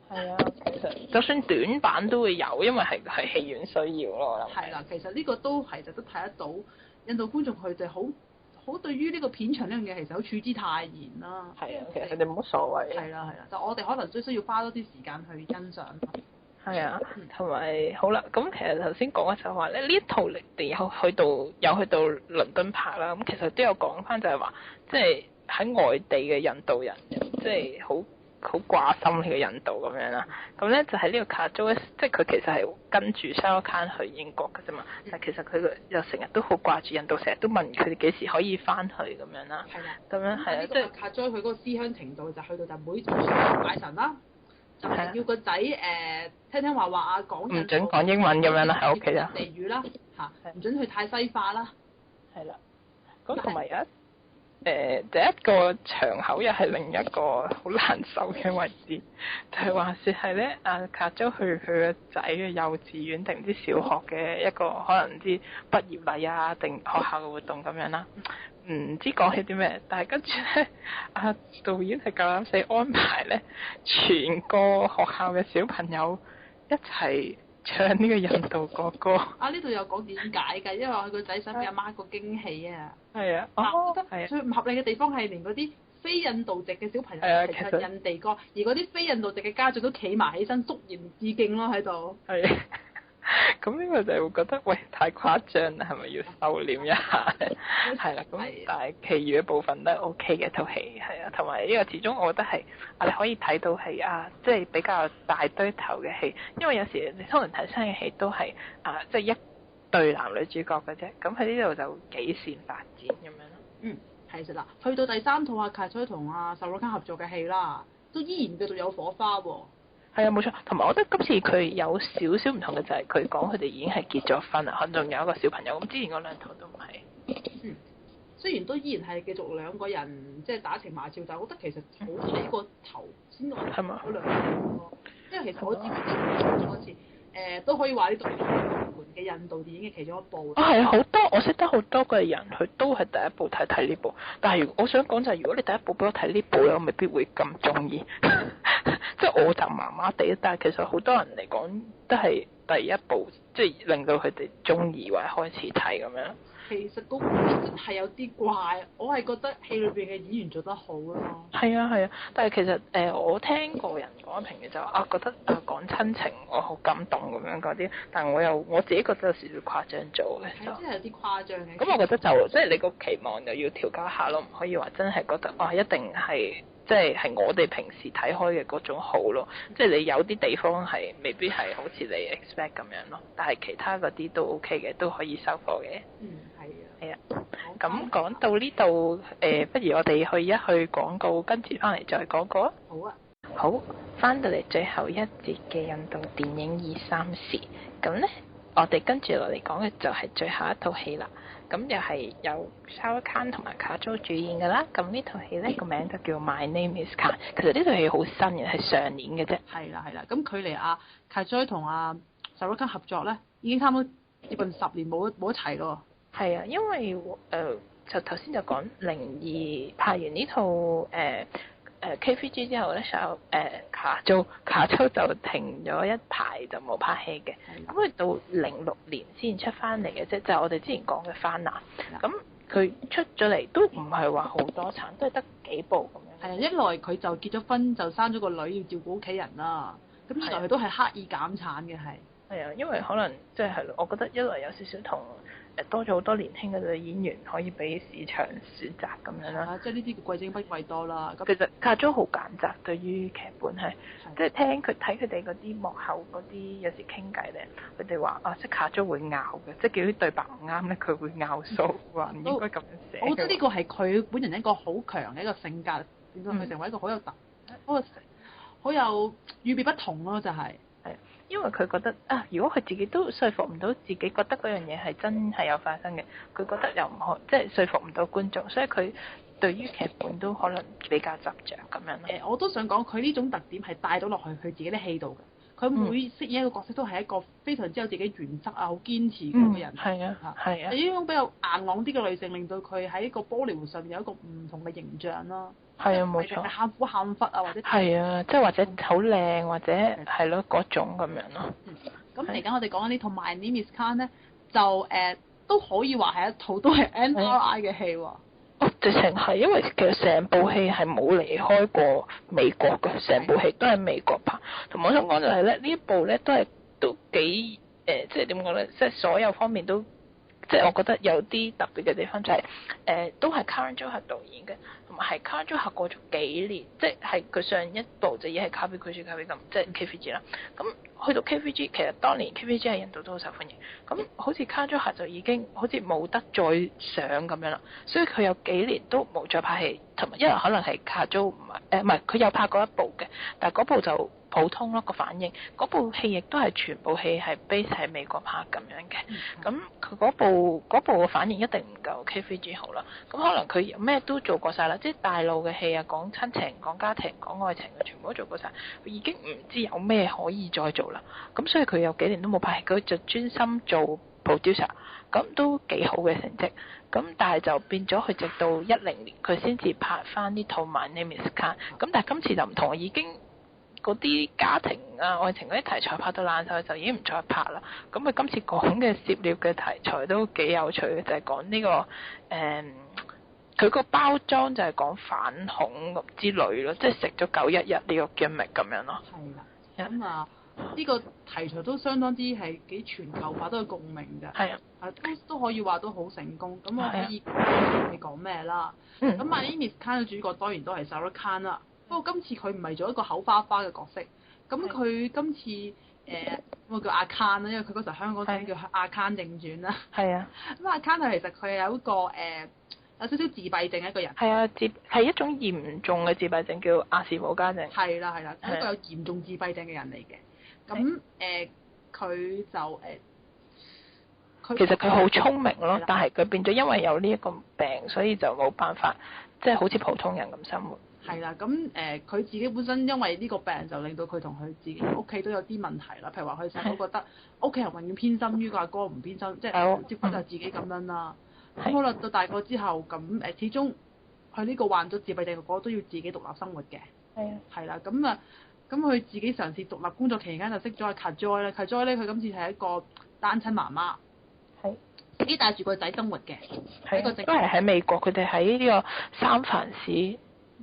係啊，其實就算短版都會有，因為係戲院需要咯。我諗係啦，其實呢個都睇得到印度觀眾佢哋好對於呢個片長呢樣嘢其實好處之泰然啦。係啊，其實佢哋冇乜所謂。係啦，就我哋可能需要花多啲時間去欣賞。係啊，同埋好啦，咁其實頭先講嘅就係話咧，呢一套你哋有去到倫敦拍啦，咁其實都有講翻就係話，即係喺外地嘅印度人，即係好掛心呢個印度咁樣啦。咁咧就係呢個 Kanjo，即係佢其實係跟住 Sarukan 去英國嘅啫嘛。但其實佢又成日都好掛住印度，成日都問佢哋幾時可以翻去咁樣啦。係啦。咁樣係啊，即係 Kanjo 佢嗰個思鄉程度就去到就每次拜神啦，就係要個仔聽話啊講唔準講英文咁樣啦喺屋企啊。地語啦嚇，唔準去太西化啦。係啦。咁同埋有一第一個場口又係另一個好難受嘅位置，就係話説係咧Kanjo去佢個仔嘅幼稚園定唔知小學嘅一個可能唔知畢業禮啊定學校嘅活動咁樣啦，唔知講起啲咩，但係跟住咧導演係夠膽死安排咧全個學校嘅小朋友一齊唱呢個印度國歌。呢度有講點解㗎？因為佢個仔想俾阿媽個驚喜啊。係啊。我覺得最唔合理嘅地方係連嗰啲非印度籍嘅小朋友其實印地歌，而嗰啲非印度籍嘅家長都企埋起身肅然致敬咯喺度。係。咁呢個就係會覺得喂太誇張啦，係咪要收斂一下咧？係啦，咁但係其餘嘅部分都係 OK 嘅套戲，係啊，同埋呢個始終我覺得係你可以睇到係即係比較大堆頭嘅戲，因為有時你通常睇新嘅戲都係即係一對男女主角嘅啫，咁喺呢度就幾線發展咁樣咯。其實去到第3套Kanjo同Sarukan合作嘅戲啦，都依然繼續有火花喎。係啊，冇錯，同埋我覺得今次佢有少少唔同嘅就係佢講佢哋已經係結咗婚啦，可能仲有一個小朋友，咁之前嗰2套都唔係。雖然都依然係繼續2個人即係打情罵俏，但係我覺得其實好睇過頭先嗰2個咯。因為其實我自己嗰次都可以話呢度係熱門嘅印度電影嘅其中一部。係好多我識得好多個人，佢都係第一部睇呢部，但係我想講就係如果你第一部俾我睇呢部咧，我未必會咁中意。即係我就麻麻地，但係其實好多人嚟講都係第一部，即係令到佢哋中意或者開始睇咁樣。其實嗰個真係有啲怪，我係覺得戲裏邊嘅演員做得好咯。係啊係啊，但係其實我聽過人講評嘅就覺得講親情我好感動咁樣嗰啲，但係我自己覺得有少少誇張做嘅。係真係有啲誇張嘅。咁我覺得就即係你個期望就要調教下咯，唔可以話真係覺得一定係即係我哋平時睇開嘅嗰種好咯。即係你有啲地方係未必係好似你 expect 咁樣咯，但係其他嗰啲都 OK 嘅，都可以收貨嘅。嗯，係啊。係啊。咁講到呢度不如我哋去一去廣告，跟住翻嚟再講過。好啊。好，翻到嚟最後一節嘅印度電影2-3時，咁咧我哋跟住落嚟講嘅就係最後一套戲啦。咁又係由 Shah Rukh Khan 同埋卡祖主演嘅啦。咁呢套戲咧個名就叫 My Name Is Khan。其實呢套戲好新嘅，係上年嘅啫。係啦。咁距離卡祖同Shah Rukh Khan 合作咧，已經差唔多接近10年冇一齊咯。係啊，因為就頭先就講02拍完呢套KVG 之後咧，卡祖就停咗一排就冇拍戲嘅。咁佢到06年先出翻嚟嘅啫，就係我哋之前講嘅翻南。咁佢出咗嚟都唔係話好多產，都係得幾部咁樣。係啊，一來佢就結咗婚，就生咗個女要照顧屋企人啦。咁二來佢都係刻意減產嘅，係。係啊，因為可能即係我覺得一來有少少同多咗好多年輕嘅女演員可以俾市場選擇咁樣啦。即係呢啲貴精不貴多啦。咁其實卡祖好揀擇，對於劇本係，即係聽佢睇佢哋嗰啲幕後嗰啲有時傾偈咧，佢哋話即係卡祖會拗嘅，即係叫啲對白唔啱咧，佢會拗數話唔應該咁樣寫。我覺得呢個係佢本人一個好強嘅一個性格，令到佢成為一個好有好有與別不同咯，就係。因為佢覺得如果佢自己都說服唔到自己，覺得嗰樣嘢係真係有發生嘅，佢覺得又唔可，即係說服唔到觀眾，所以佢對於劇本都可能比較執着咁樣。我都想講佢呢種特點係帶到落去佢自己啲戲度嘅。佢每飾演一個角色都係一個非常之有自己原則好堅持嘅人。係啊，係啊。呢種比較硬朗啲嘅女性，令到佢喺個玻璃上面有一個唔同嘅形象咯。係啊，冇錯。係喊苦喊忽或者係啊，即係或者好靚，或者係咯嗰種咁樣咯。咁嚟緊我哋講緊呢套 My Name Is Khan 咧，就都可以話係一套都係 NRI 嘅戲喎。直情係，因為其實成部戲係冇離開過美國嘅，成部戲都係美國拍。同埋我想講就係咧，呢一部咧都幾即係點講咧，即係所有方面都。即係我覺得有啲特別嘅地方就係、都係 Karan Johar 導演嘅，同埋係 Karan Johar 過咗幾年，即係佢上一部就已經係 Kabhi Khushi Kabhie Gham，即係 KVG 啦。咁去到 KVG，其實當年 KVG 喺印度都好受歡迎。咁好似 Karan Johar 就已經好似冇得再上咁樣啦，所以佢有幾年都冇再拍戲，同埋因為可能係卡祖唔係佢有拍過一部嘅，但係嗰部就普通咯個反應。嗰部戲亦都係全部戲係 base 喺美國拍咁樣嘅，咁佢嗰部嘅反應一定唔夠 KVG 好啦。咁可能佢咩都做過晒啦，即係大陸嘅戲啊，講親情、講家庭、講愛情嘅全部都做過晒，佢已經唔知有咩可以再做啦。咁所以佢有幾年都冇拍戲，佢就專心做 producer， 咁都幾好嘅成績。咁但係就變咗佢直到10年，佢先至拍翻呢套 My Name Is Khan。咁但係今次就唔同，已經嗰啲家庭啊、愛情嗰啲題材拍到爛晒，就已經唔再拍啦。咁佢今次講嘅涉獵嘅題材都幾有趣嘅，就係講呢個佢個包裝就係講反恐之類咯，即係食咗911呢個 gimmick 咁樣咯。係啦。咁呢個題材都相當之係幾全球化，都有共鳴㗎。係啊。都可以話都好成功。咁我可以講你講咩啦？咁 My Name Is Khan 嘅主角當然都係 Shah Rukh Khan 啦。不過今次佢唔係做一個口花花嘅角色。咁佢今次我叫阿 Khan 啦，因為佢嗰時候香港名叫阿 Khan 正傳啦。係啊。咁阿 Khan 佢其實佢有一個有少少自閉症一個人。係啊，係一種嚴重嘅自閉症，叫亞氏保加症。係啦，係一個有嚴重自閉症嘅人嚟嘅。咁佢就其實佢好聰明咯，但係佢變咗因為有呢一個病，所以就冇辦法即係好似普通人咁生活。係啦，咁佢自己本身因為呢個病就令到佢同佢自己屋企都有啲問題啦。譬如話佢成日都覺得屋企人永遠偏心於個阿哥，唔偏心，即係接骨就自己咁樣啦。咁好啦，到大個之後咁始終佢呢個患咗自閉症嘅哥都要自己獨立生活嘅。係啊。係啦，咁咁佢自己嘗試獨立工作期間就識咗阿 Kajoy 咧，Kajoy 咧佢今次係一個單親媽媽，係自己帶住個仔生活嘅，係都係喺美國，佢哋喺呢個三藩市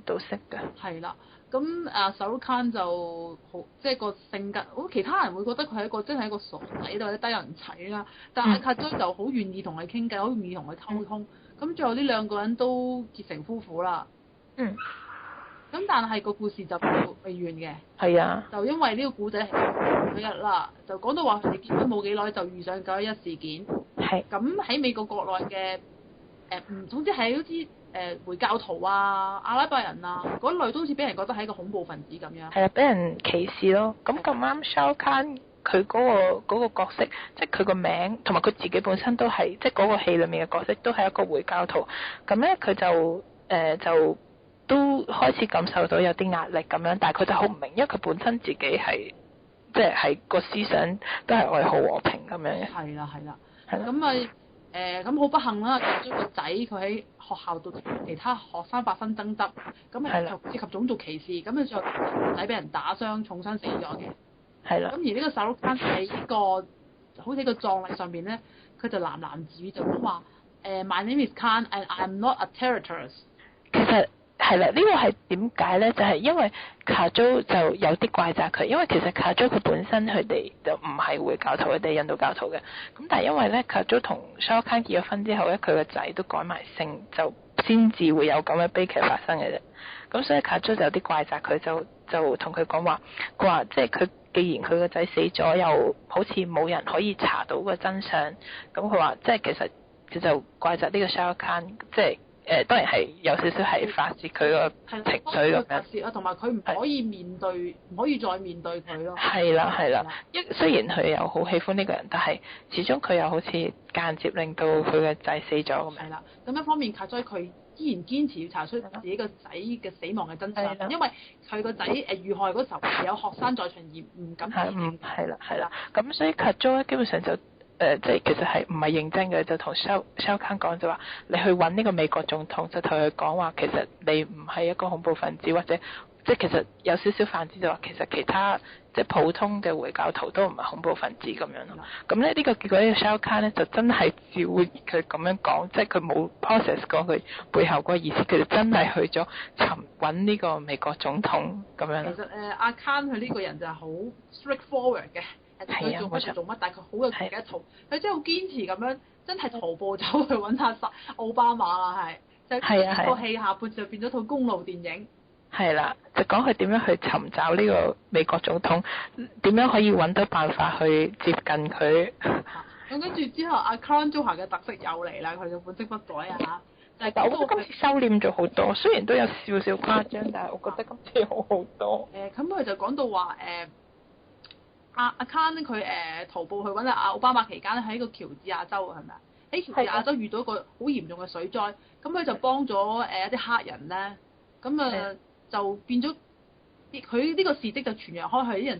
度識嘅。係啦，咁Shah Rukh Khan 就好，即係個性格，好其他人會覺得佢係一個真係一個傻仔或者低人仔啦，但係阿 Kajoy 就好願意同佢傾偈，好願意同佢溝通，咁最後呢兩個人都結成夫婦啦。嗯。咁但係個故事就未完嘅。係啊。就因為呢個故仔係911啦，就講到話佢哋結婚冇幾耐就遇上911事件。係。咁喺美國國內嘅總之係好似回教徒啊、阿拉伯人啊嗰類都好似俾人覺得係一個恐怖分子咁樣。係啊，俾人歧視咯。咁咁啱 Shah Rukh Khan 佢嗰個角色，即係佢個名同埋佢自己本身都係，即係嗰個戲裡面嘅角色都係一個回教徒。咁咧佢就都開始感受到有啲壓力咁樣，但係佢就好唔明，因為佢本身自己係即係個思想都係愛好和平咁樣嘅。係啦。咁咪咁好不幸啦，就將個仔佢喺學校度同其他學生發生爭執，咁咪涉及種族歧視，咁佢最後個仔俾人打傷，重傷死咗嘅。係啦。咁而呢個 Shah Rukh Khan 喺呢個好似個葬禮上邊咧，佢就喃喃自語就講話My name is Khan and I'm not a terrorist。其實係啦，呢個係點解咧？就係因為 Kajol 就有啲怪責佢，因為其實 Kajol 佢本身佢哋就唔係回教徒，佢哋印度教徒嘅。咁但係因為咧 Kajol 同 Shah Rukh Khan 結咗婚之後咧，佢個仔都改埋姓，就先至會有咁嘅悲劇發生嘅啫。咁所以 Kajol 就有啲怪責佢，就同佢講話，佢話即係佢既然佢個仔死咗，又好似冇人可以查到個真相，咁佢話即係其實佢就怪責呢個 Shah Rukh Khan，即係。當然係有少少係發泄佢個情緒咁樣。發泄啊，同埋佢唔可以面對，唔可以再面對佢咯。係啦。雖然佢又好喜歡呢個人，但係始終佢又好似間接令到佢個仔死咗咁樣。係啦。咁一方面Kajoy佢依然堅持要查出自己個仔嘅死亡嘅真相，因為佢個仔遇害嗰時候有學生在場而唔敢。係啦。咁所以Kajoy基本上就。即係其實係唔係認真嘅，就同 Shah Rukh Khan 講就話，你去揾呢個美國總統，就同佢講話，其實你唔係一個恐怖分子，或者即係其實有少少反思就話，其實其他即係普通嘅回教徒都唔係恐怖分子咁樣咯。咁咧呢個結果呢個 Shah Rukh Khan 咧就真係照佢咁樣講，即係佢冇 process 過佢背後嗰個意思，佢就真係去咗揾呢個美國總統咁樣。其實阿 Khan 佢呢個人就係好 straightforward 嘅。佢做乜就做乜，但係佢好有自己一套，佢真係好堅持咁樣，真係徒步走去揾下奧巴馬啦，就個戲下半就變咗套公路電影。係啦，就講佢點樣去尋找呢個美國總統，點樣可以揾到辦法去接近佢。咁跟住之後，阿 Karan Johar 嘅特色又嚟啦，佢嘅本色不改啊，就係我覺得今次收斂咗好多，雖然都有少少誇張，但係我覺得今次好好多。咁佢就講到話阿 Khan 佢徒步去揾阿奧巴馬期間咧，喺個喬治亞州係咪啊？喺喬治亞州遇到一個好嚴重嘅水災，咁佢就幫咗一啲黑人咧，咁就變咗佢呢個事蹟就傳揚開去，啲人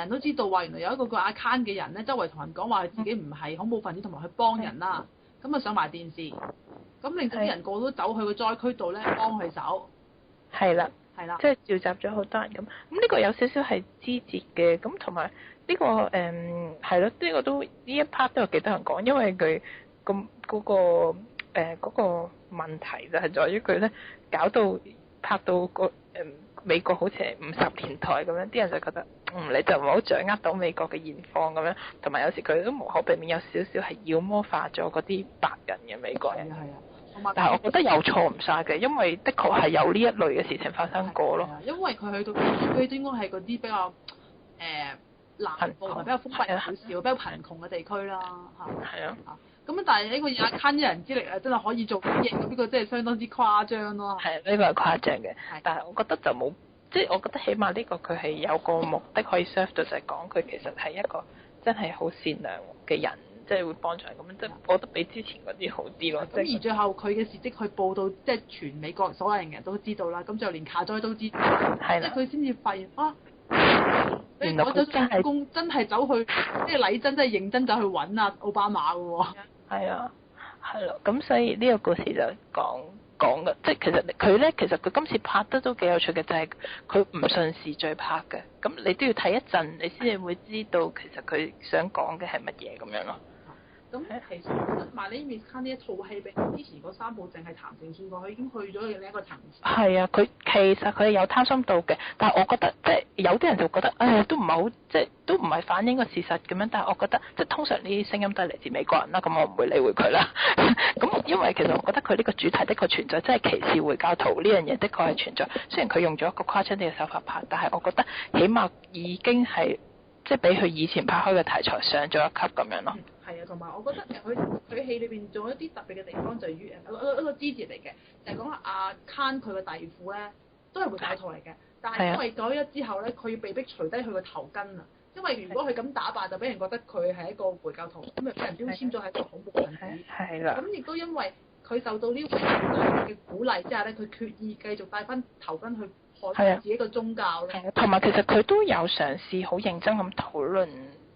都知道話原來有一個叫阿 Khan 嘅人咧，周圍同人講話佢自己唔係恐怖分子，同埋去幫人啦，咁啊上埋電視，咁令到啲人個個都走去個災區度咧幫佢手。係啦。即係召集咗好多人咁呢個有少少係枝節嘅，咁同埋呢個係咯，呢個都呢一 part 都有幾多人講，因為佢嗰個問題就係在於佢咧搞到拍到美國好似係50年代咁樣，啲人就覺得你就唔好掌握到美國嘅現況咁樣，同埋有時佢都無可避免有少少係妖魔化咗嗰啲白人嘅美國人。但係我覺得有錯唔晒嘅，因為的確係有呢一類嘅事情發生過咯。因為佢去到佢應該係嗰啲比較南部同埋比較封閉少少、比較貧窮嘅地區啦嚇。係啊。咁但係呢個阿 Khan 一人之力啊，真係可以做啲嘢，咁呢個真係相當之誇張咯。係呢個係誇張嘅，但係我覺得就冇，即係我覺得起碼呢個佢係有個目的可以 serve 到，就係講佢其實係一個真係好善良嘅人。即係會幫助人咁樣，即係我覺得比之前嗰啲好啲咯。咁而最後佢嘅事蹟去報到，即係全美國所有人都知道啦。咁就連Kajoy都知道，即係佢先至發現啊，原來佢真係走去，即係禮真係認真走去揾阿奧巴馬嘅喎。係啊，係咯。咁所以呢個故事就講講嘅，即係其實佢今次拍得都幾有趣嘅，就係佢唔順時序拍嘅，咁你都要睇一陣，你先至會知道其實佢想講嘅係乜嘢咁樣咯。咁其實我覺得《My Name Is Khan》呢一套戲比之前嗰三部淨係談情説愛，佢已經去咗另一個層次。係啊，其實佢有貪心到嘅，但係我覺得即係有啲人就覺得，都唔係好，即係都唔係反映個事實咁樣。但係我覺得即係通常呢啲聲音都係嚟自美國人啦，咁我唔會理會佢啦。咁因為其實我覺得佢呢個主題的確存在，即係歧視回教徒呢樣嘢的確係存在。雖然佢用咗一個誇張啲嘅手法拍，但係我覺得起碼已經係即係比佢以前拍開嘅題材上咗一級咁樣咯。係啊，同埋我覺得佢戲裏邊仲有一啲特別嘅地方就係一個枝節嚟嘅，就係講阿 Khan 佢個弟婦咧都係回教徒嚟嘅，但係因為九一之後咧，佢要被逼除低佢個頭巾啊，因為如果佢咁打扮就俾人覺得佢係一個回教徒，咁就俾人標籤咗係一個恐怖分子。係啦。咁亦都因為佢受到呢個嘅鼓勵之下咧，佢決意繼續戴翻頭巾去捍自己個宗教咧。同埋其實佢都有嘗試好認真咁討論。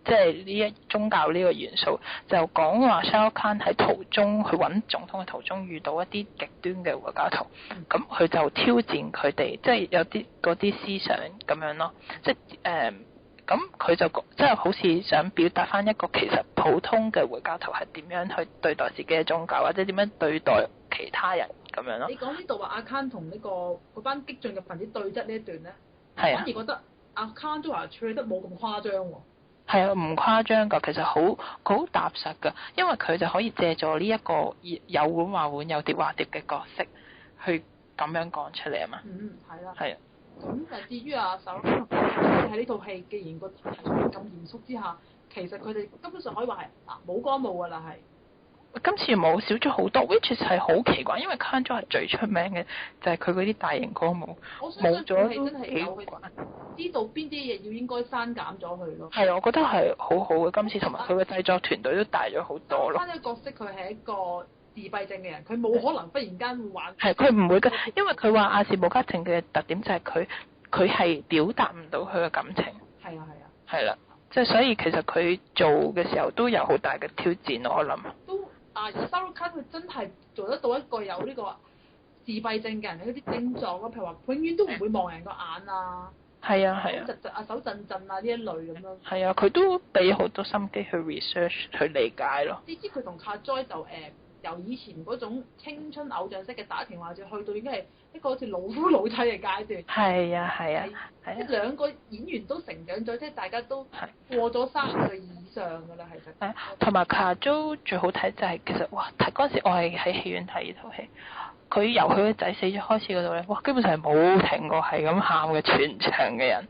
即係呢一宗教呢個元素，就講話 Shah Rukh Khan 喺途中去揾總統嘅途中遇到一啲極端嘅回教徒，咁佢就挑戰佢哋，即係有啲嗰啲思想咁樣咯，即係咁佢就即係好似想表達翻一個其實普通嘅回教徒係點樣去對待自己嘅宗教，或者點樣對待其他人咁樣咯。你講呢度話阿 Khan 同呢個嗰班激進嘅分子對質呢一段咧，反而覺得阿 Khan 都話處理得冇咁誇張喎。係啊，唔誇張㗎，其實好踏實㗎，因為佢就可以借助呢一個有碗話碗有碟話碟嘅角色去咁樣講出嚟啊嘛。係啦。係啊。咁至於阿首喺呢套戲，既然個題材咁嚴肅之下，其實佢哋根本上可以話係冇光冇㗎啦，係。今次冇少咗好多 which 係好奇怪，因為 Khan 係最出名嘅就係佢嗰啲大型歌舞，冇咗都幾怪。知道邊啲嘢要應該刪減咗佢咯。係啊，我覺得係好好嘅今次，同埋佢嘅製作團隊都大咗好多咯。Khan呢個角色佢係一個自閉症嘅人，佢冇可能忽然間會玩。係佢唔會㗎，因為佢話亞氏保加症嘅特點就係佢係表達唔到佢嘅感情。係啊。係啦，即係所以其實佢做嘅時候都有好大嘅挑戰，我諗。而 Shah Rukh Khan 佢真係做得到一個有呢個自閉症嘅人嘅一啲症狀咯，譬如話永遠都唔會望人個眼啊，係啊，手震震啊呢一類咁樣。係啊，佢都俾好多心機去 research 去理解咯。知佢同 Kajoy 就由以前嗰種青春偶像式嘅打情罵俏，去到已經係一個好似老夫老妻嘅階段。係啊。即係兩個演員都成長咗，即係大家都過咗30歲以上㗎啦，其實。同埋 Kajoy 最好睇就係其實哇，睇嗰陣時我係喺戲院睇呢套戲，佢由佢個仔死咗開始嗰度咧，哇，基本上係冇停過，係咁喊嘅全場嘅人。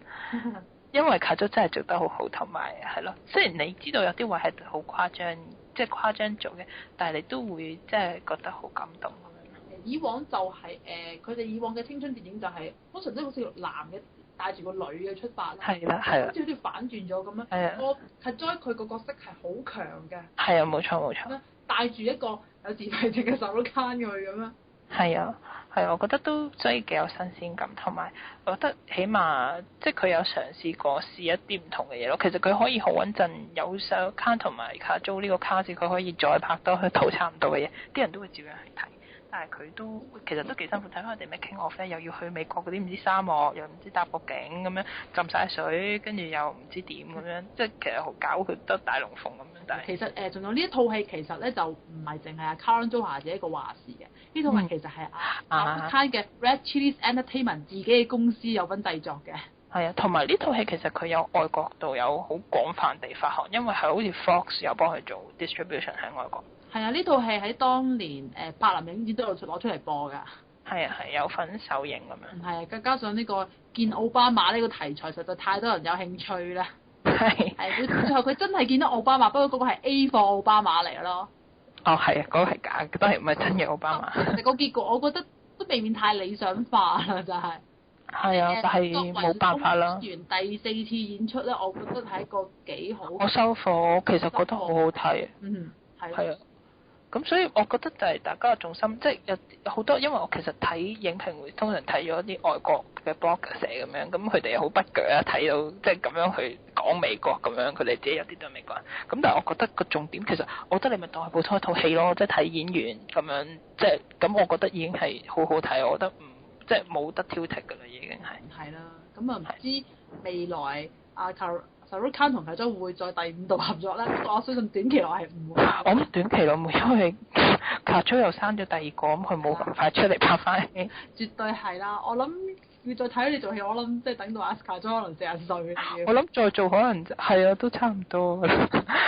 因為 Kajoy 真係做得好好，同埋係咯，雖然你知道有啲位係好誇張，即係誇張做嘅，但係你都會即係覺得好感動咁樣。以往就係佢哋以往嘅青春電影就係通常都好似男嘅帶住個女嘅出發啦，係啦，好似反轉咗咁樣。係啊。我 Kajoy 佢個角色係好強嘅。係啊，冇錯。帶住一個有自閉症嘅 Shah Rukh Khan去咁樣。係啊，我覺得都所以幾有新鮮感，同埋我覺得起碼即係佢有嘗試過試一啲唔同嘅嘢咯。其實佢可以好穩陣，有 Shah Rukh Khan 同埋 Kajoy呢個卡士，佢可以再拍多佢套差唔多嘅嘢，啲人都會照樣去睇。但係佢都其實都幾辛苦，睇翻佢哋 making of 咧，又要去美國嗰啲唔知沙漠，又唔知搭個景咁樣浸晒水，跟住又唔知點咁樣，即係其實好搞佢得大龍鳳咁樣。但係其實仲有呢一套戲其實咧就唔係淨係阿 Karan Johar 自己一個話事嘅，呢套戲其實係阿 Khan 嘅 Red Chillies Entertainment 自己嘅公司有份製作嘅。係啊，同埋呢套戲其實佢有外國度有好廣泛地發行，因為係好似 Fox 有幫佢做 distribution 喺外國。係啊，呢套戲喺當年柏林影展都有攞出嚟播㗎。係啊，有份首映咁樣。係啊，加上呢個見奧巴馬呢個題材實在太多人有興趣啦。係。最後佢真係見到奧巴馬，不過嗰個係 A 貨奧巴馬嚟咯。哦，係啊，嗰個係假嘅，當然唔係真嘅奧巴馬。其實個結局我覺得都未免太理想化啦，就係。係啊，但係冇辦法啦。完第4次演出咧，我覺得係一個幾好。我收貨，其實覺得好好睇。嗯，係。係啊。咁所以我覺得就係大家嘅重心，即係有好多，因為我其實睇影評會通常睇咗啲外國嘅 blogger 寫咁樣，咁佢哋好不腳啊，睇到即係咁樣去講美國咁樣，佢哋自己有啲對美國人。咁但係我覺得個重點其實，我覺得你咪當係普通一套戲咯，即係睇演員咁樣，即係咁，我覺得已經係好好睇，我覺得即係冇得挑剔㗎啦，已經係。係啦，咁啊唔知未來阿 Shah Rukh Khan 同佢將會唔會再第5度合作咧？我相信短期內係唔會。我諗短期內唔會，因為Kajol又生咗第二個，咁佢冇咁快出嚟拍翻戲。絕對係啦，我諗要再睇你做戲，我諗即係等到阿 Kajol 可能40歲。我諗再做可能係啊，都差唔多。我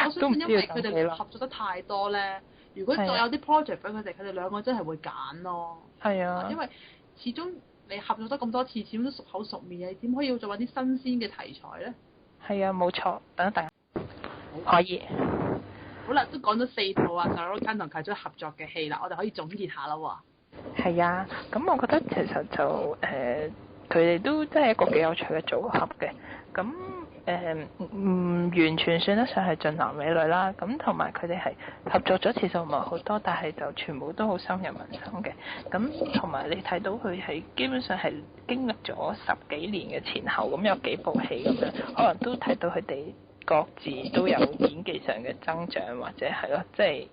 相信因為佢哋合作得太多咧，如果再有啲 project 俾佢哋兩個真係會揀咯。係啊。因為始終你合作得咁多次，始終都熟口熟面，你點可以再揾啲新鮮嘅題材咧？係啊，冇錯。等一等。可以。好啦，都講咗4套啊，Shah Rukh Khan 同 Kajol 合作嘅戲啦，我哋可以總結下啦喎。係啊，咁我覺得其實就佢哋都真係一個幾有趣嘅組合嘅。咁唔完全算得上係俊男美女啦。咁同埋佢哋係合作咗次數唔係好多，但係就全部都好深入民心嘅。咁同埋你睇到佢係基本上係經歷咗10幾年嘅前後，咁有幾部戲咁樣，可能都睇到佢哋各自都有演技上嘅增長，或者係咯，即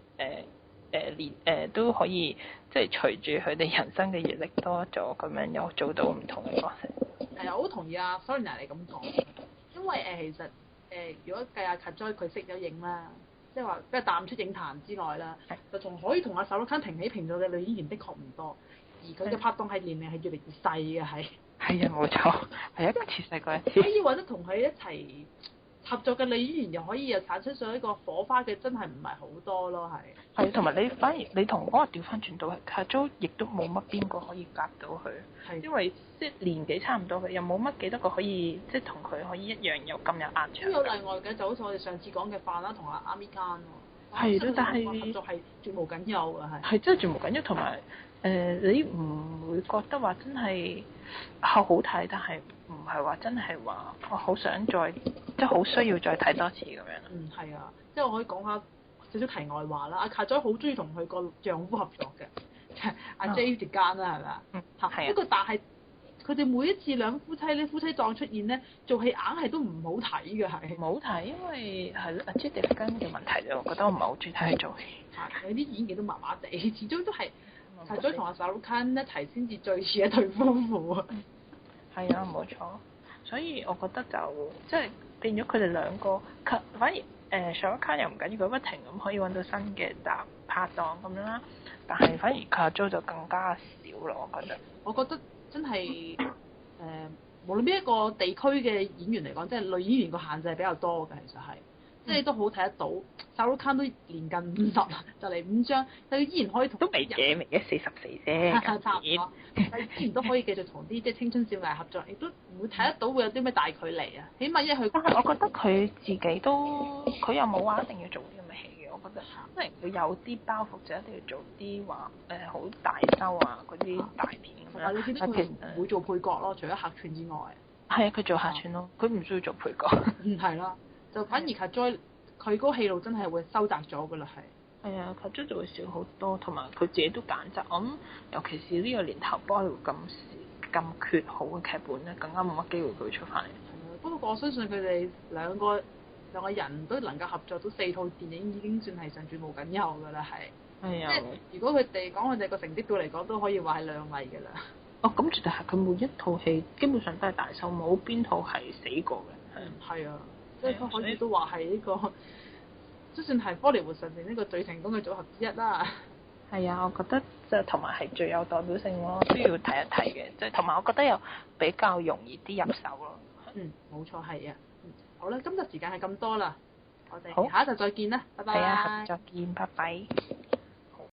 係都可以即係隨住佢哋人生嘅閲歷多咗，咁樣又做到唔同嘅角色。係啊，我好同意啊 Sonia 你咁講，因為其實如果計阿 Kajol 佢識咗影啦，即係話即係淡出影壇之外啦，就仲可以同阿 Shah Rukh Khan 平起平坐嘅女演員的確唔多，而佢嘅拍檔係年齡係越嚟越細嘅係。係啊，冇錯，係一次細過一次。可以揾得同佢一齊合作嘅女演員，又可以又產生咗一個火花嘅，真係唔係好多咯，係。係，同埋你反而你同嗰個調翻轉到Kajol，亦都冇乜邊個可以夾到佢，係因為即係年紀差唔多嘅，又冇乜幾多個可以即係同佢可以一樣有咁有壓場。都有例外嘅，就好似我哋上次講嘅范啦，同阿Aamir Khan喎。係咯，但係合作係絕無僅有嘅，係。係真係絕無僅有，同埋你唔會覺得話真係好睇，但係唔係話真係話我好想再即係好需要再睇多次咁樣。嗯，係啊，即係我可以講下少少題外話啦。阿 Kajol 好中意同佢個丈夫合作嘅，阿 Jay Degan 啦，係咪啊？嗯，係啊。不過但係佢哋每一次兩夫妻咧夫妻檔出現咧，做戲硬係都唔好睇嘅，係。唔好睇，因為係咯，阿 Jay Degan 嘅問題就我覺得我唔係好中意睇佢做戲。係，佢啲演技都麻麻地，始終都係Kajol同阿 Shah Rukh Khan 一齊先至最似一對夫婦啊。係啊，冇錯。所以我覺得就即係變咗佢哋兩個，反而Shah Rukh Khan又唔緊要，佢不停咁可以揾到新嘅拍檔咁樣啦。但係反而Kajol就更加少咯，我覺得。我覺得真係無論邊一個地區嘅演員嚟講，即係女演員個限制係比較多嘅，其實係。即係都好睇得到，Shah Rukh Khan都年近50啦，就嚟5張，但佢依然可以同都未嘅44啫，差唔多，但依然都可以繼續同啲即係青春少艾合作，亦都唔會睇得到會有啲咩大距離啊。起碼因為佢，但係我覺得佢自己都佢又冇話一定要做啲咁嘅戲嘅，我覺得，因為佢有啲包袱就一定要做啲話好大收啊嗰啲大片咁樣。你見到佢唔會做配角咯，除咗客串之外。係啊，佢做客串咯，佢唔需要做配角。嗯，係啦。就反而Kajol佢嗰個戲路真係會收窄咗㗎啦，係。係啊，Kajol就會少好多，同埋佢自己都揀擇。我諗，尤其是呢個年頭，Bollywood咁缺好嘅劇本咧，更加冇乜機會佢出翻嚟。不過我相信佢哋兩個人都能夠合作到4套電影，已經算係上絕無僅有㗎啦，係。係啊。即係如果佢哋講佢哋個成績表嚟講，都可以話係亮麗㗎啦。哦，咁絕對係，佢每一套戲基本上都係大收，冇邊套係死過嘅。係啊。即係佢可以都話係呢個，都算係 Bollywood 上面呢個最成功嘅組合之一啦。係啊，我覺得即係同埋係最有代表性咯，都要睇一睇嘅。即係同埋我覺得又比較容易啲入手咯。嗯，冇錯係啊。好啦，今日時間係咁多啦，我哋下一集再見啦，拜拜。係啊，下集再見，拜拜。